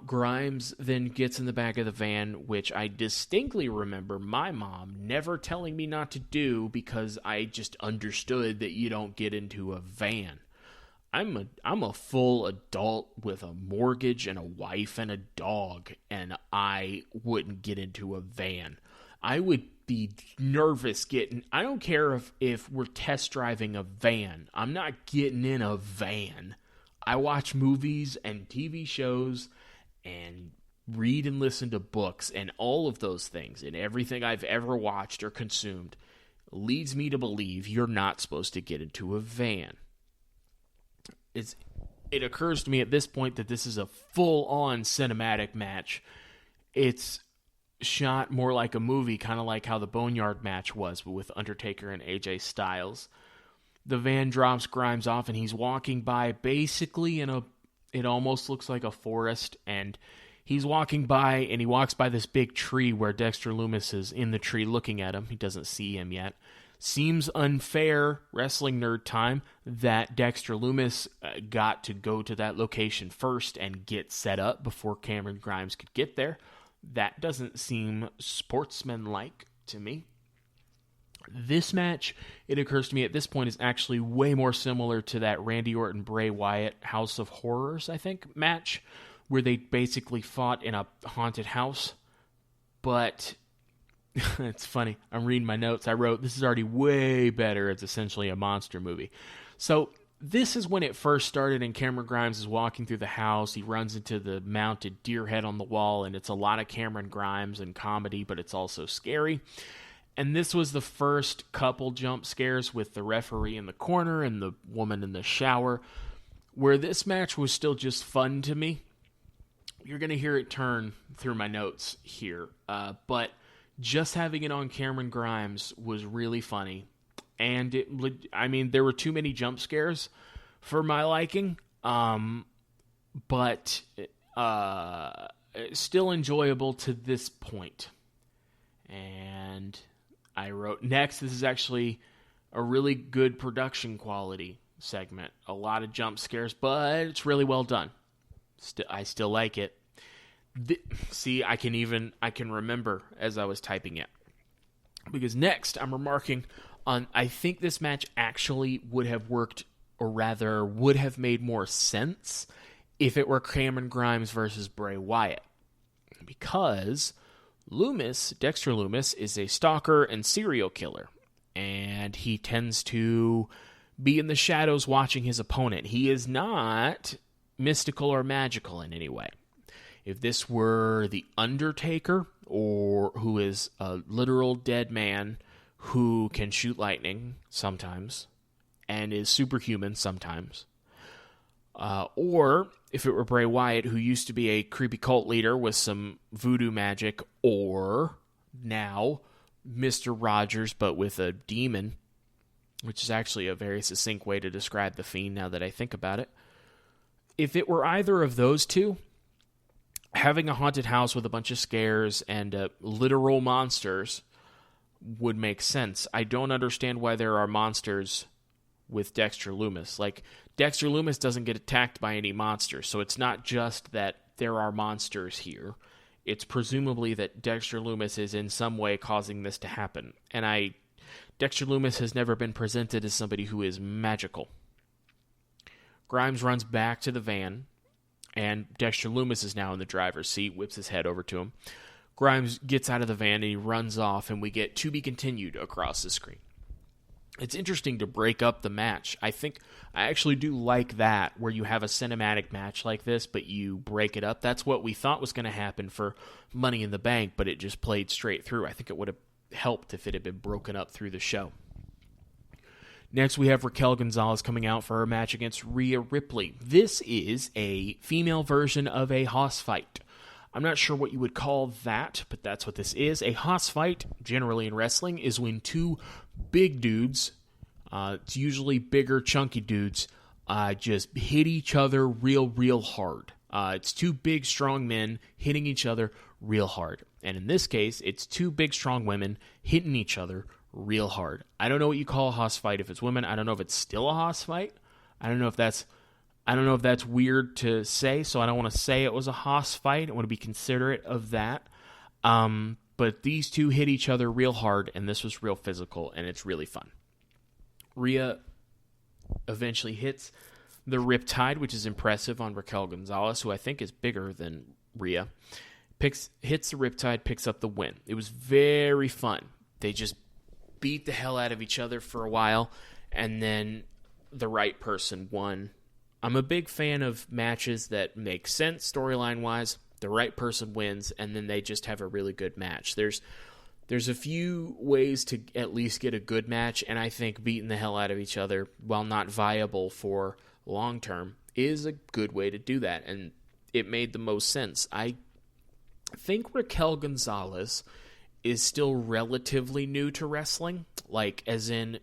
Grimes then gets in the back of the van, which I distinctly remember my mom never telling me not to do because I just understood that you don't get into a van. I'm a full adult with a mortgage and a wife and a dog, and I wouldn't get into a van. I would be nervous I don't care if we're test driving a van. I'm not getting in a van. I watch movies and TV shows and read and listen to books, and all of those things and everything I've ever watched or consumed leads me to believe you're not supposed to get into a van. It occurs to me at this point that this is a full-on cinematic match. It's shot more like a movie, kind of like how the Boneyard match was with Undertaker and AJ Styles. The van drops Grimes off, and he's walking by basically it almost looks like a forest, and he's walking by, and he walks by this big tree where Dexter Lumis is in the tree looking at him. He doesn't see him yet. Seems unfair, wrestling nerd time, that Dexter Lumis got to go to that location first and get set up before Cameron Grimes could get there. That doesn't seem sportsmanlike to me. This match, it occurs to me at this point, is actually way more similar to that Randy Orton Bray Wyatt House of Horrors, I think, match, where they basically fought in a haunted house. But it's funny. I'm reading my notes. I wrote, this is already way better. It's essentially a monster movie. So this is when it first started, and Cameron Grimes is walking through the house. He runs into the mounted deer head on the wall, and it's a lot of Cameron Grimes and comedy, but it's also scary. And this was the first couple jump scares with the referee in the corner and the woman in the shower, where this match was still just fun to me. You're going to hear it turn through my notes here, but just having it on Cameron Grimes was really funny. And there were too many jump scares for my liking, but still enjoyable to this point. And I wrote, next, this is actually a really good production quality segment. A lot of jump scares, but it's really well done. I still like it. See, I can remember as I was typing it. Because next, I'm remarking on, I think this match actually would have worked, or rather, would have made more sense if it were Cameron Grimes versus Bray Wyatt. Because Dexter Lumis, is a stalker and serial killer. And he tends to be in the shadows watching his opponent. He is not mystical or magical in any way. If this were The Undertaker, or who is a literal dead man who can shoot lightning sometimes and is superhuman sometimes, or if it were Bray Wyatt, who used to be a creepy cult leader with some voodoo magic, or now Mr. Rogers but with a demon, which is actually a very succinct way to describe the Fiend now that I think about it. If it were either of those two, having a haunted house with a bunch of scares and literal monsters would make sense. I don't understand why there are monsters with Dexter Lumis. Like, Dexter Lumis doesn't get attacked by any monsters, so it's not just that there are monsters here. It's presumably that Dexter Lumis is in some way causing this to happen. And Dexter Lumis has never been presented as somebody who is magical. Grimes runs back to the van, and Dexter Lumis is now in the driver's seat, whips his head over to him. Grimes gets out of the van and he runs off, and we get "to be continued" across the screen. It's interesting to break up the match. I actually do like that, where you have a cinematic match like this, but you break it up. That's what we thought was going to happen for Money in the Bank, but it just played straight through. I think it would have helped if it had been broken up through the show. Next, we have Raquel Gonzalez coming out for her match against Rhea Ripley. This is a female version of a house fight. I'm not sure what you would call that, but that's what this is. A house fight, generally in wrestling, is when two big dudes, it's usually bigger, chunky dudes, just hit each other real hard. It's two big, strong men hitting each other real hard. And in this case, it's two big, strong women hitting each other real hard. I don't know what you call a house fight if it's women. I don't know if it's still a house fight. I don't know if that's weird to say, so I don't want to say it was a house fight. I want to be considerate of that. But these two hit each other real hard, and this was real physical, and it's really fun. Rhea eventually hits the Riptide, which is impressive on Raquel Gonzalez, who I think is bigger than Rhea. Hits the Riptide, picks up the win. It was very fun. They just beat the hell out of each other for a while, and then the right person won. I'm a big fan of matches that make sense storyline-wise. The right person wins, and then they just have a really good match. There's a few ways to at least get a good match, and I think beating the hell out of each other, while not viable for long-term, is a good way to do that, and it made the most sense. I think Raquel Gonzalez is still relatively new to wrestling, like as in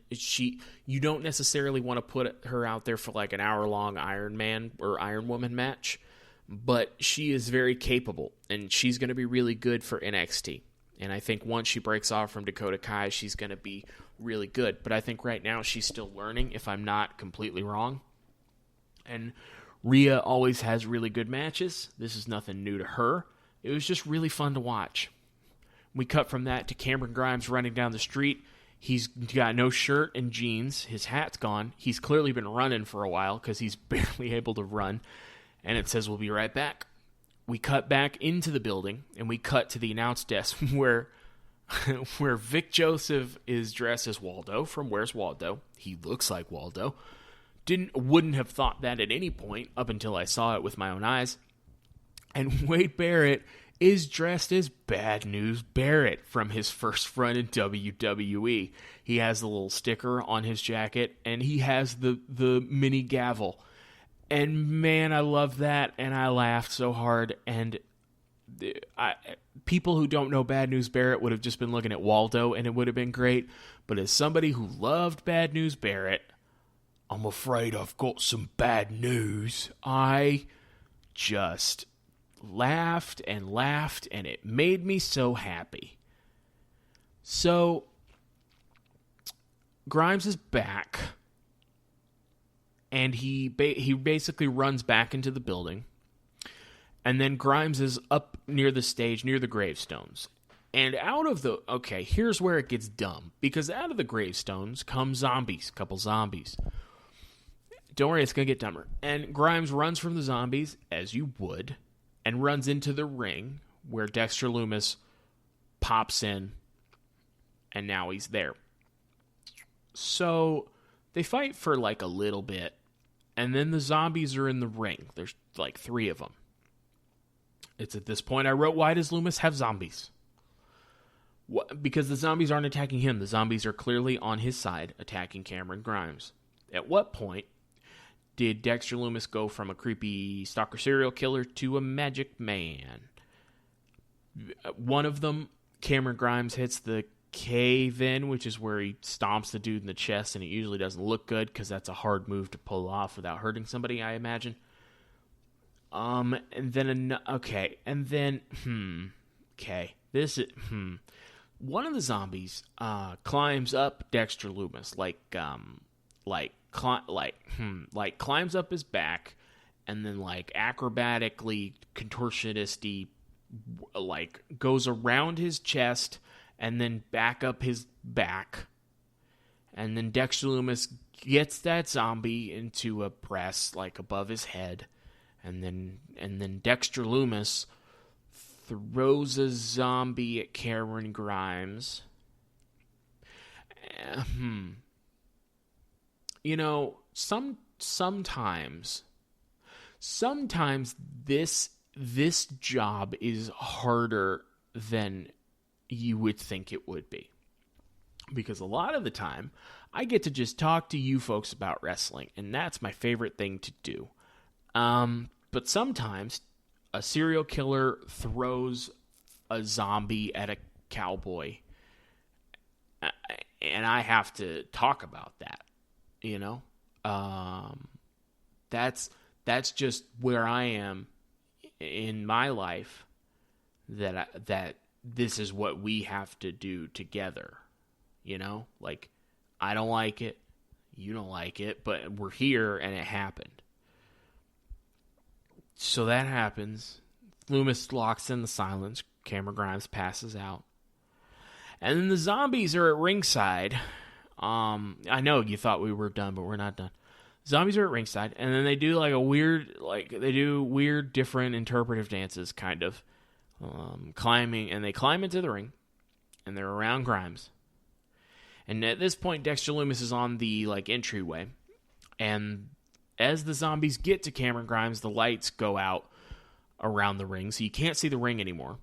you don't necessarily want to put her out there for like an hour-long Iron Man or Iron Woman match, but she is very capable, and she's going to be really good for NXT. And I think once she breaks off from Dakota Kai, she's going to be really good. But I think right now she's still learning, if I'm not completely wrong. And Rhea always has really good matches. This is nothing new to her. It was just really fun to watch. We cut from that to Cameron Grimes running down the street. He's got no shirt and jeans. His hat's gone. He's clearly been running for a while because he's barely able to run. And it says, "We'll be right back." We cut back into the building, and we cut to the announce desk where Vic Joseph is dressed as Waldo from Where's Waldo. He looks like Waldo. Wouldn't have thought that at any point up until I saw it with my own eyes. And Wade Barrett is dressed as Bad News Barrett from his first run in WWE. He has the little sticker on his jacket, and he has the mini gavel. And man, I love that, and I laughed so hard. And people who don't know Bad News Barrett would have just been looking at Waldo, and it would have been great. But as somebody who loved Bad News Barrett, I'm afraid I've got some bad news. I just laughed, and it made me so happy. So, Grimes is back. And he basically runs back into the building. And then Grimes is up near the stage, near the gravestones. And here's where it gets dumb. Because out of the gravestones come zombies, a couple zombies. Don't worry, it's going to get dumber. And Grimes runs from the zombies, as you would, and runs into the ring where Dexter Lumis pops in. And now he's there. So they fight for like a little bit. And then the zombies are in the ring. There's like 3 of them. It's at this point I wrote, why does Lumis have zombies? Because the zombies aren't attacking him. The zombies are clearly on his side, attacking Cameron Grimes. At what point did Dexter Lumis go from a creepy stalker serial killer to a magic man? One of them, Cameron Grimes hits the cave-in, which is where he stomps the dude in the chest, and it usually doesn't look good because that's a hard move to pull off without hurting somebody, I imagine. One of the zombies climbs up Dexter Lumis, like climbs up his back, and then like acrobatically contortionisty like goes around his chest and then back up his back, and then Dexter Lumis gets that zombie into a press like above his head, and then Dexter Lumis throws a zombie at Cameron Grimes. You know, sometimes this job is harder than you would think it would be. Because a lot of the time, I get to just talk to you folks about wrestling, and that's my favorite thing to do. But sometimes a serial killer throws a zombie at a cowboy, and I have to talk about that, you know? That's just where I am in my life, that this is what we have to do together, you know? Like, I don't like it, you don't like it, but we're here and it happened. So that happens. Lumis locks in the silence. Cameron Grimes passes out. And then the zombies are at ringside. I know you thought we were done, but we're not done. Zombies are at ringside, and then they do weird, different interpretive dances, kind of. Climbing, and they climb into the ring, and they're around Grimes. And at this point, Dexter Lumis is on the entryway, and as the zombies get to Cameron Grimes, the lights go out around the ring, so you can't see the ring anymore.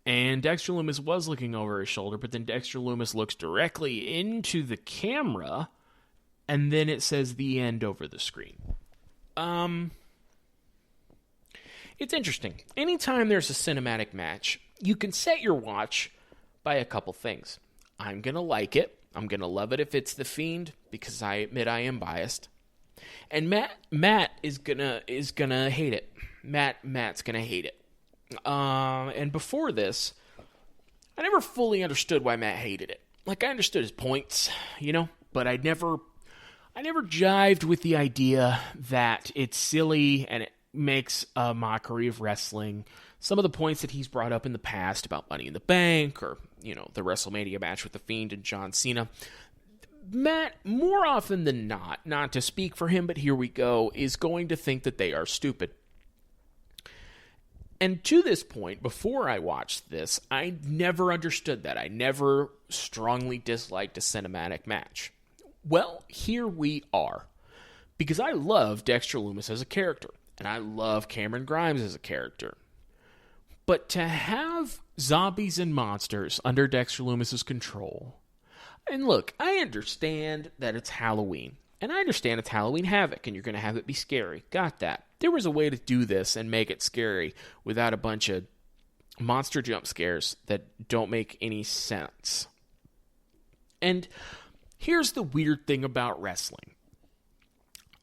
And Dexter Lumis was looking over his shoulder, but then Dexter Lumis looks directly into the camera, and then it says the end over the screen. It's interesting. Anytime there's a cinematic match, you can set your watch by a couple things. I'm going to like it. I'm going to love it if it's The Fiend, because I admit I am biased. And Matt is gonna hate it. Matt's gonna hate it. And before this, I never fully understood why Matt hated it. Like, I understood his points, you know, but I never jived with the idea that it's silly and it makes a mockery of wrestling. Some of the points that he's brought up in the past about Money in the Bank, or, you know, the WrestleMania match with The Fiend and John Cena, Matt, more often than not to speak for him, but here we go, is going to think that they are stupid. And to this point, before I watched this, I never understood that. I never strongly disliked a cinematic match. Well, here we are. Because I love Dexter Lumis as a character, and I love Cameron Grimes as a character. But to have zombies and monsters under Dexter Lumis's control... And look, I understand that it's Halloween. And I understand it's Halloween Havoc, and you're going to have it be scary. Got that. There was a way to do this and make it scary without a bunch of monster jump scares that don't make any sense. And here's the weird thing about wrestling.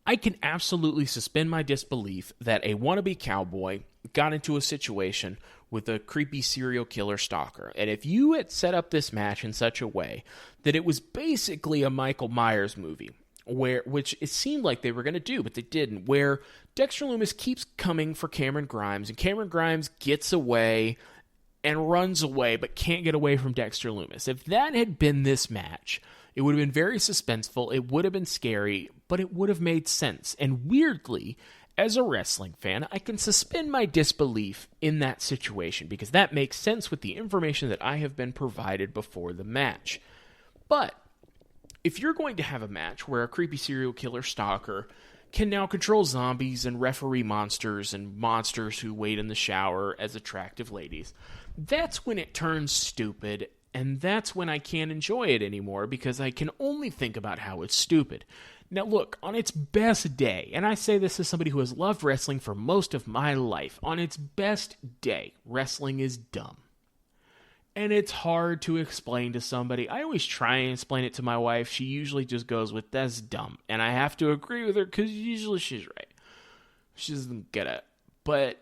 I can absolutely suspend my disbelief that a wannabe cowboy got into a situation with a creepy serial killer stalker. And if you had set up this match in such a way that it was basically a Michael Myers movie, which it seemed like they were going to do, but they didn't, where Dexter Lumis keeps coming for Cameron Grimes, and Cameron Grimes gets away and runs away, but can't get away from Dexter Lumis. If that had been this match, it would have been very suspenseful, it would have been scary, but it would have made sense. And weirdly, as a wrestling fan, I can suspend my disbelief in that situation, because that makes sense with the information that I have been provided before the match. But if you're going to have a match where a creepy serial killer stalker can now control zombies and referee monsters and monsters who wait in the shower as attractive ladies, that's when it turns stupid, and that's when I can't enjoy it anymore, because I can only think about how it's stupid. Now look, on its best day, and I say this as somebody who has loved wrestling for most of my life, on its best day, wrestling is dumb. And it's hard to explain to somebody. I always try and explain it to my wife. She usually just goes with, that's dumb. And I have to agree with her, because usually she's right. She doesn't get it. But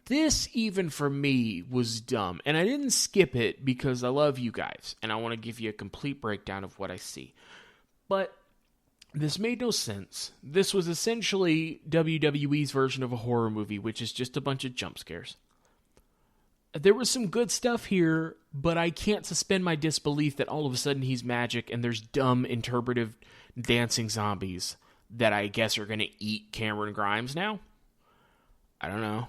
this, even for me, was dumb. And I didn't skip it because I love you guys, and I want to give you a complete breakdown of what I see. But this made no sense. This was essentially WWE's version of a horror movie, which is just a bunch of jump scares. There was some good stuff here, but I can't suspend my disbelief that all of a sudden he's magic and there's dumb, interpretive dancing zombies that I guess are going to eat Cameron Grimes now. I don't know.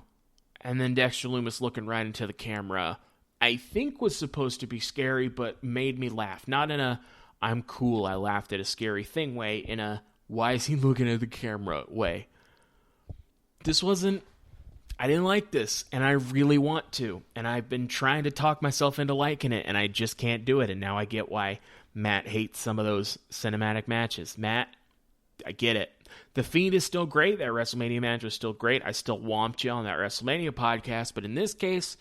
And then Dexter Lumis looking right into the camera, I think was supposed to be scary, but made me laugh. Not in a, I'm cool, I laughed at a scary thing way, in a, why is he looking at the camera way. This wasn't, I didn't like this, and I really want to, and I've been trying to talk myself into liking it, and I just can't do it, and now I get why Matt hates some of those cinematic matches. Matt, I get it. The Fiend is still great. That WrestleMania match was still great. I still whomped you on that WrestleMania podcast, but in this case,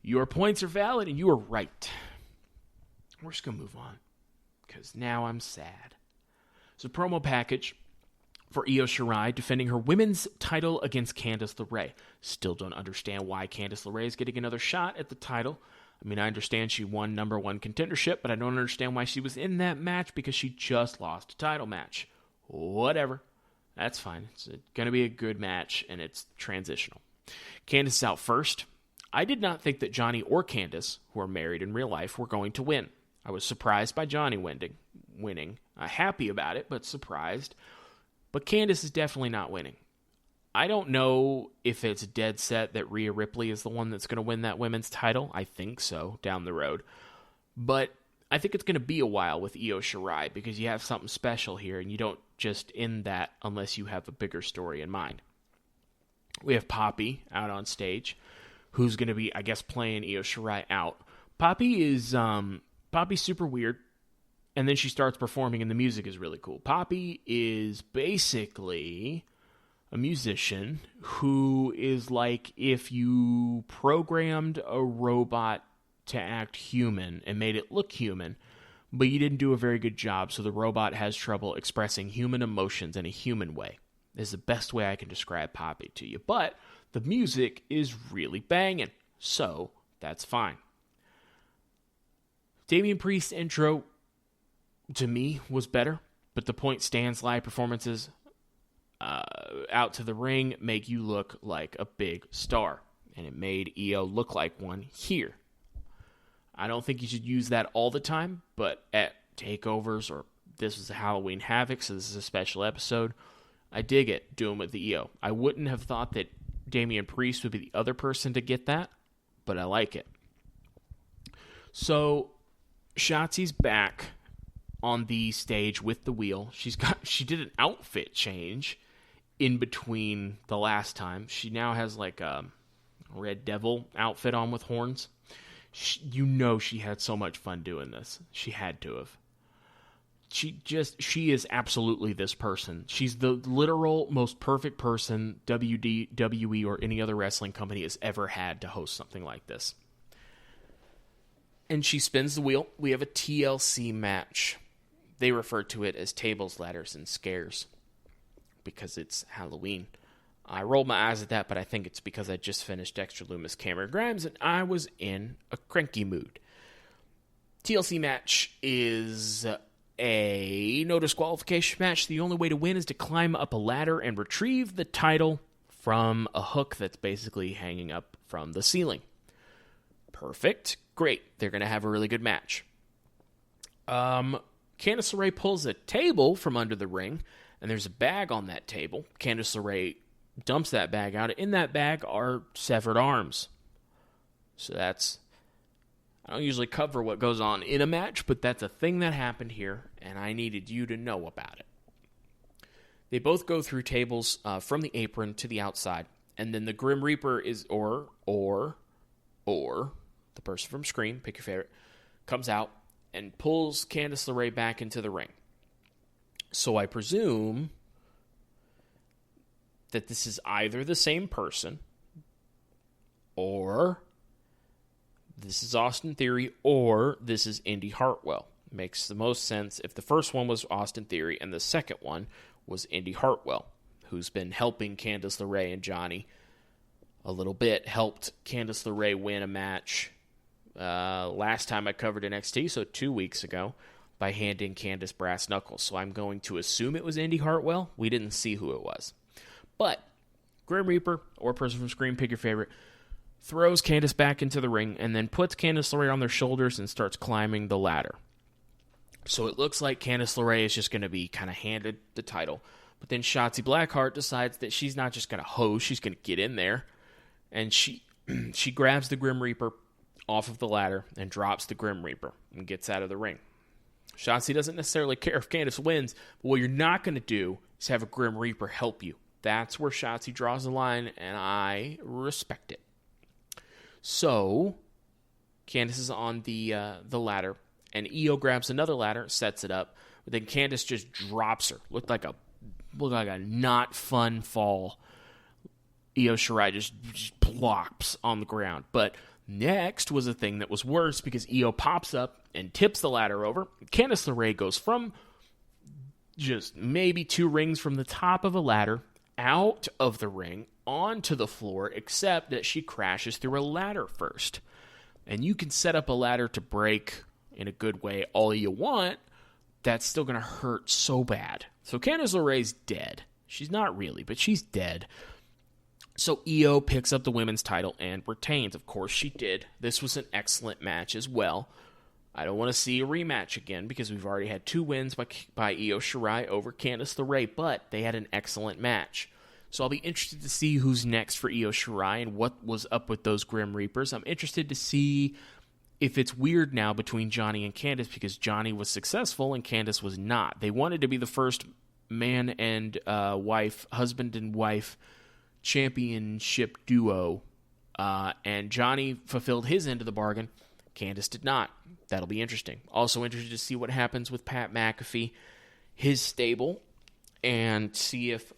your points are valid, and you are right. We're just going to move on, because now I'm sad. So, promo package for Io Shirai defending her women's title against Candice LeRae. Still don't understand why Candice LeRae is getting another shot at the title. I mean, I understand she won number one contendership, but I don't understand why she was in that match because she just lost a title match. Whatever. That's fine. It's going to be a good match, and it's transitional. Candice is out first. I did not think that Johnny or Candice, who are married in real life, were going to win. I was surprised by Johnny winning. Happy about it, but surprised. But Candice is definitely not winning. I don't know if it's dead set that Rhea Ripley is the one that's going to win that women's title. I think so, down the road. But I think it's going to be a while with Io Shirai because you have something special here, and you don't just end that unless you have a bigger story in mind. We have Poppy out on stage, who's going to be, I guess, playing Io Shirai out. Poppy's super weird. And then she starts performing, and the music is really cool. Poppy is basically a musician who is like if you programmed a robot to act human and made it look human, but you didn't do a very good job, so the robot has trouble expressing human emotions in a human way. This is the best way I can describe Poppy to you. But the music is really banging, so that's fine. Damien Priest's intro, to me, was better, but the point stands, live performances out to the ring make you look like a big star, and it made Io look like one here. I don't think you should use that all the time, but at takeovers, or this is a Halloween Havoc, so this is a special episode, I dig it, doing with the Io. I wouldn't have thought that Damian Priest would be the other person to get that, but I like it. So, Shotzi's back on the stage with the wheel. She did an outfit change in between the last time. She now has like a Red Devil outfit on with horns. She had so much fun doing this. She had to have. She is absolutely this person. She's the literal most perfect person WWE or any other wrestling company has ever had to host something like this. And she spins the wheel. We have a TLC match. They refer to it as tables, ladders, and scares because it's Halloween. I rolled my eyes at that, but I think it's because I just finished Dexter Lumis, Cameron Grimes, and I was in a cranky mood. TLC match is a no disqualification match. The only way to win is to climb up a ladder and retrieve the title from a hook that's basically hanging up from the ceiling. Perfect. Great. They're going to have a really good match. Candice LeRae pulls a table from under the ring, and there's a bag on that table. Candice LeRae dumps that bag out. In that bag are severed arms. So that's... I don't usually cover what goes on in a match, but that's a thing that happened here, and I needed you to know about it. They both go through tables from the apron to the outside, and then the Grim Reaper is, or the person from Scream, pick your favorite, comes out and pulls Candice LeRae back into the ring. So I presume that this is either the same person, or this is Austin Theory, or this is Indy Hartwell. Makes the most sense if the first one was Austin Theory and the second one was Indy Hartwell, who's been helping Candice LeRae and Johnny a little bit, helped Candice LeRae win a match last time I covered NXT, so 2 weeks ago. by handing Candice brass knuckles. So I'm going to assume it was Indy Hartwell. We didn't see who it was. But Grim Reaper, or person from Scream, pick your favorite, throws Candice back into the ring and then puts Candice LeRae on their shoulders and starts climbing the ladder. So it looks like Candice LeRae is just going to be kind of handed the title. But then Shotzi Blackheart decides that she's not just going to hose, she's going to get in there. And she grabs the Grim Reaper off of the ladder and drops the Grim Reaper and gets out of the ring. Shotzi doesn't necessarily care if Candice wins, but what you're not going to do is have a Grim Reaper help you. That's where Shotzi draws the line, and I respect it. So, Candice is on the ladder, and Io grabs another ladder, sets it up, but then Candice just drops her. Looked like a not fun fall. Io Shirai just plops on the ground. But next was a thing that was worse because Io pops up and tips the ladder over. Candice LeRae goes from just maybe 2 rings from the top of a ladder out of the ring onto the floor, except that she crashes through a ladder first. And you can set up a ladder to break in a good way all you want. That's still going to hurt so bad. So Candice LeRae's dead. She's not really, but she's dead. So Io picks up the women's title and retains. Of course she did. This was an excellent match as well. I don't want to see a rematch again because we've already had 2 wins by Io Shirai over Candice LeRae, but they had an excellent match. So I'll be interested to see who's next for Io Shirai and what was up with those Grim Reapers. I'm interested to see if it's weird now between Johnny and Candice because Johnny was successful and Candice was not. They wanted to be the first man and wife, husband and wife championship duo, and Johnny fulfilled his end of the bargain. Candice did not. That'll be interesting. Also interested to see what happens with Pat McAfee, his stable, and see if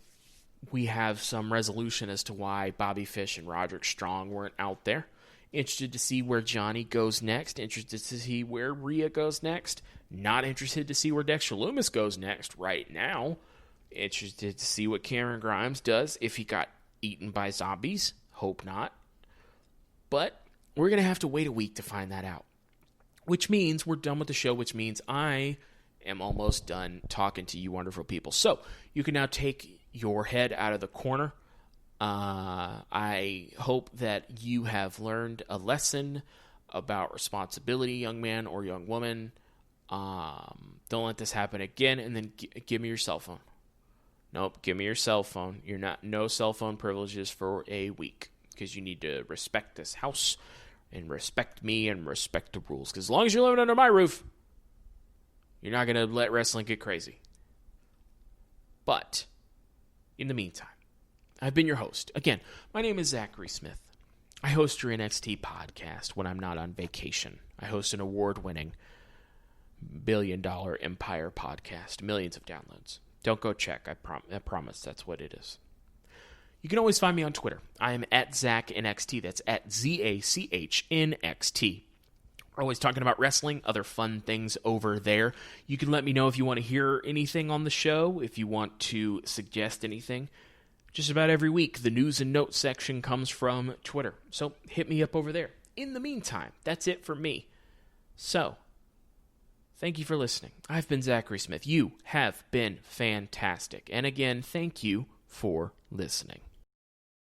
we have some resolution as to why Bobby Fish and Roderick Strong weren't out there. Interested to see where Johnny goes next. Interested to see where Rhea goes next. Not interested to see where Dexter Lumis goes next right now. Interested to see what Cameron Grimes does if he got eaten by zombies. Hope not. But we're going to have to wait a week to find that out. Which means we're done with the show, which means I am almost done talking to you wonderful people. So you can now take your head out of the corner. I hope that you have learned a lesson about responsibility, young man or young woman. Don't let this happen again, and then give me your cell phone. Nope, give me your cell phone. No cell phone privileges for a week, because you need to respect this house and respect me and respect the rules. Because as long as you're living under my roof, you're not going to let wrestling get crazy. But in the meantime, I've been your host. Again, my name is Zachary Smith. I host your NXT podcast when I'm not on vacation. I host an award-winning billion-dollar empire podcast. Millions of downloads. Don't go check. I promise that's what it is. You can always find me on Twitter. I am at ZachNXT. That's at ZACHNXT. We're always talking about wrestling, other fun things over there. You can let me know if you want to hear anything on the show, if you want to suggest anything. Just about every week, the news and notes section comes from Twitter. So hit me up over there. In the meantime, that's it for me. So, thank you for listening. I've been Zachary Smith. You have been fantastic. And again, thank you for listening.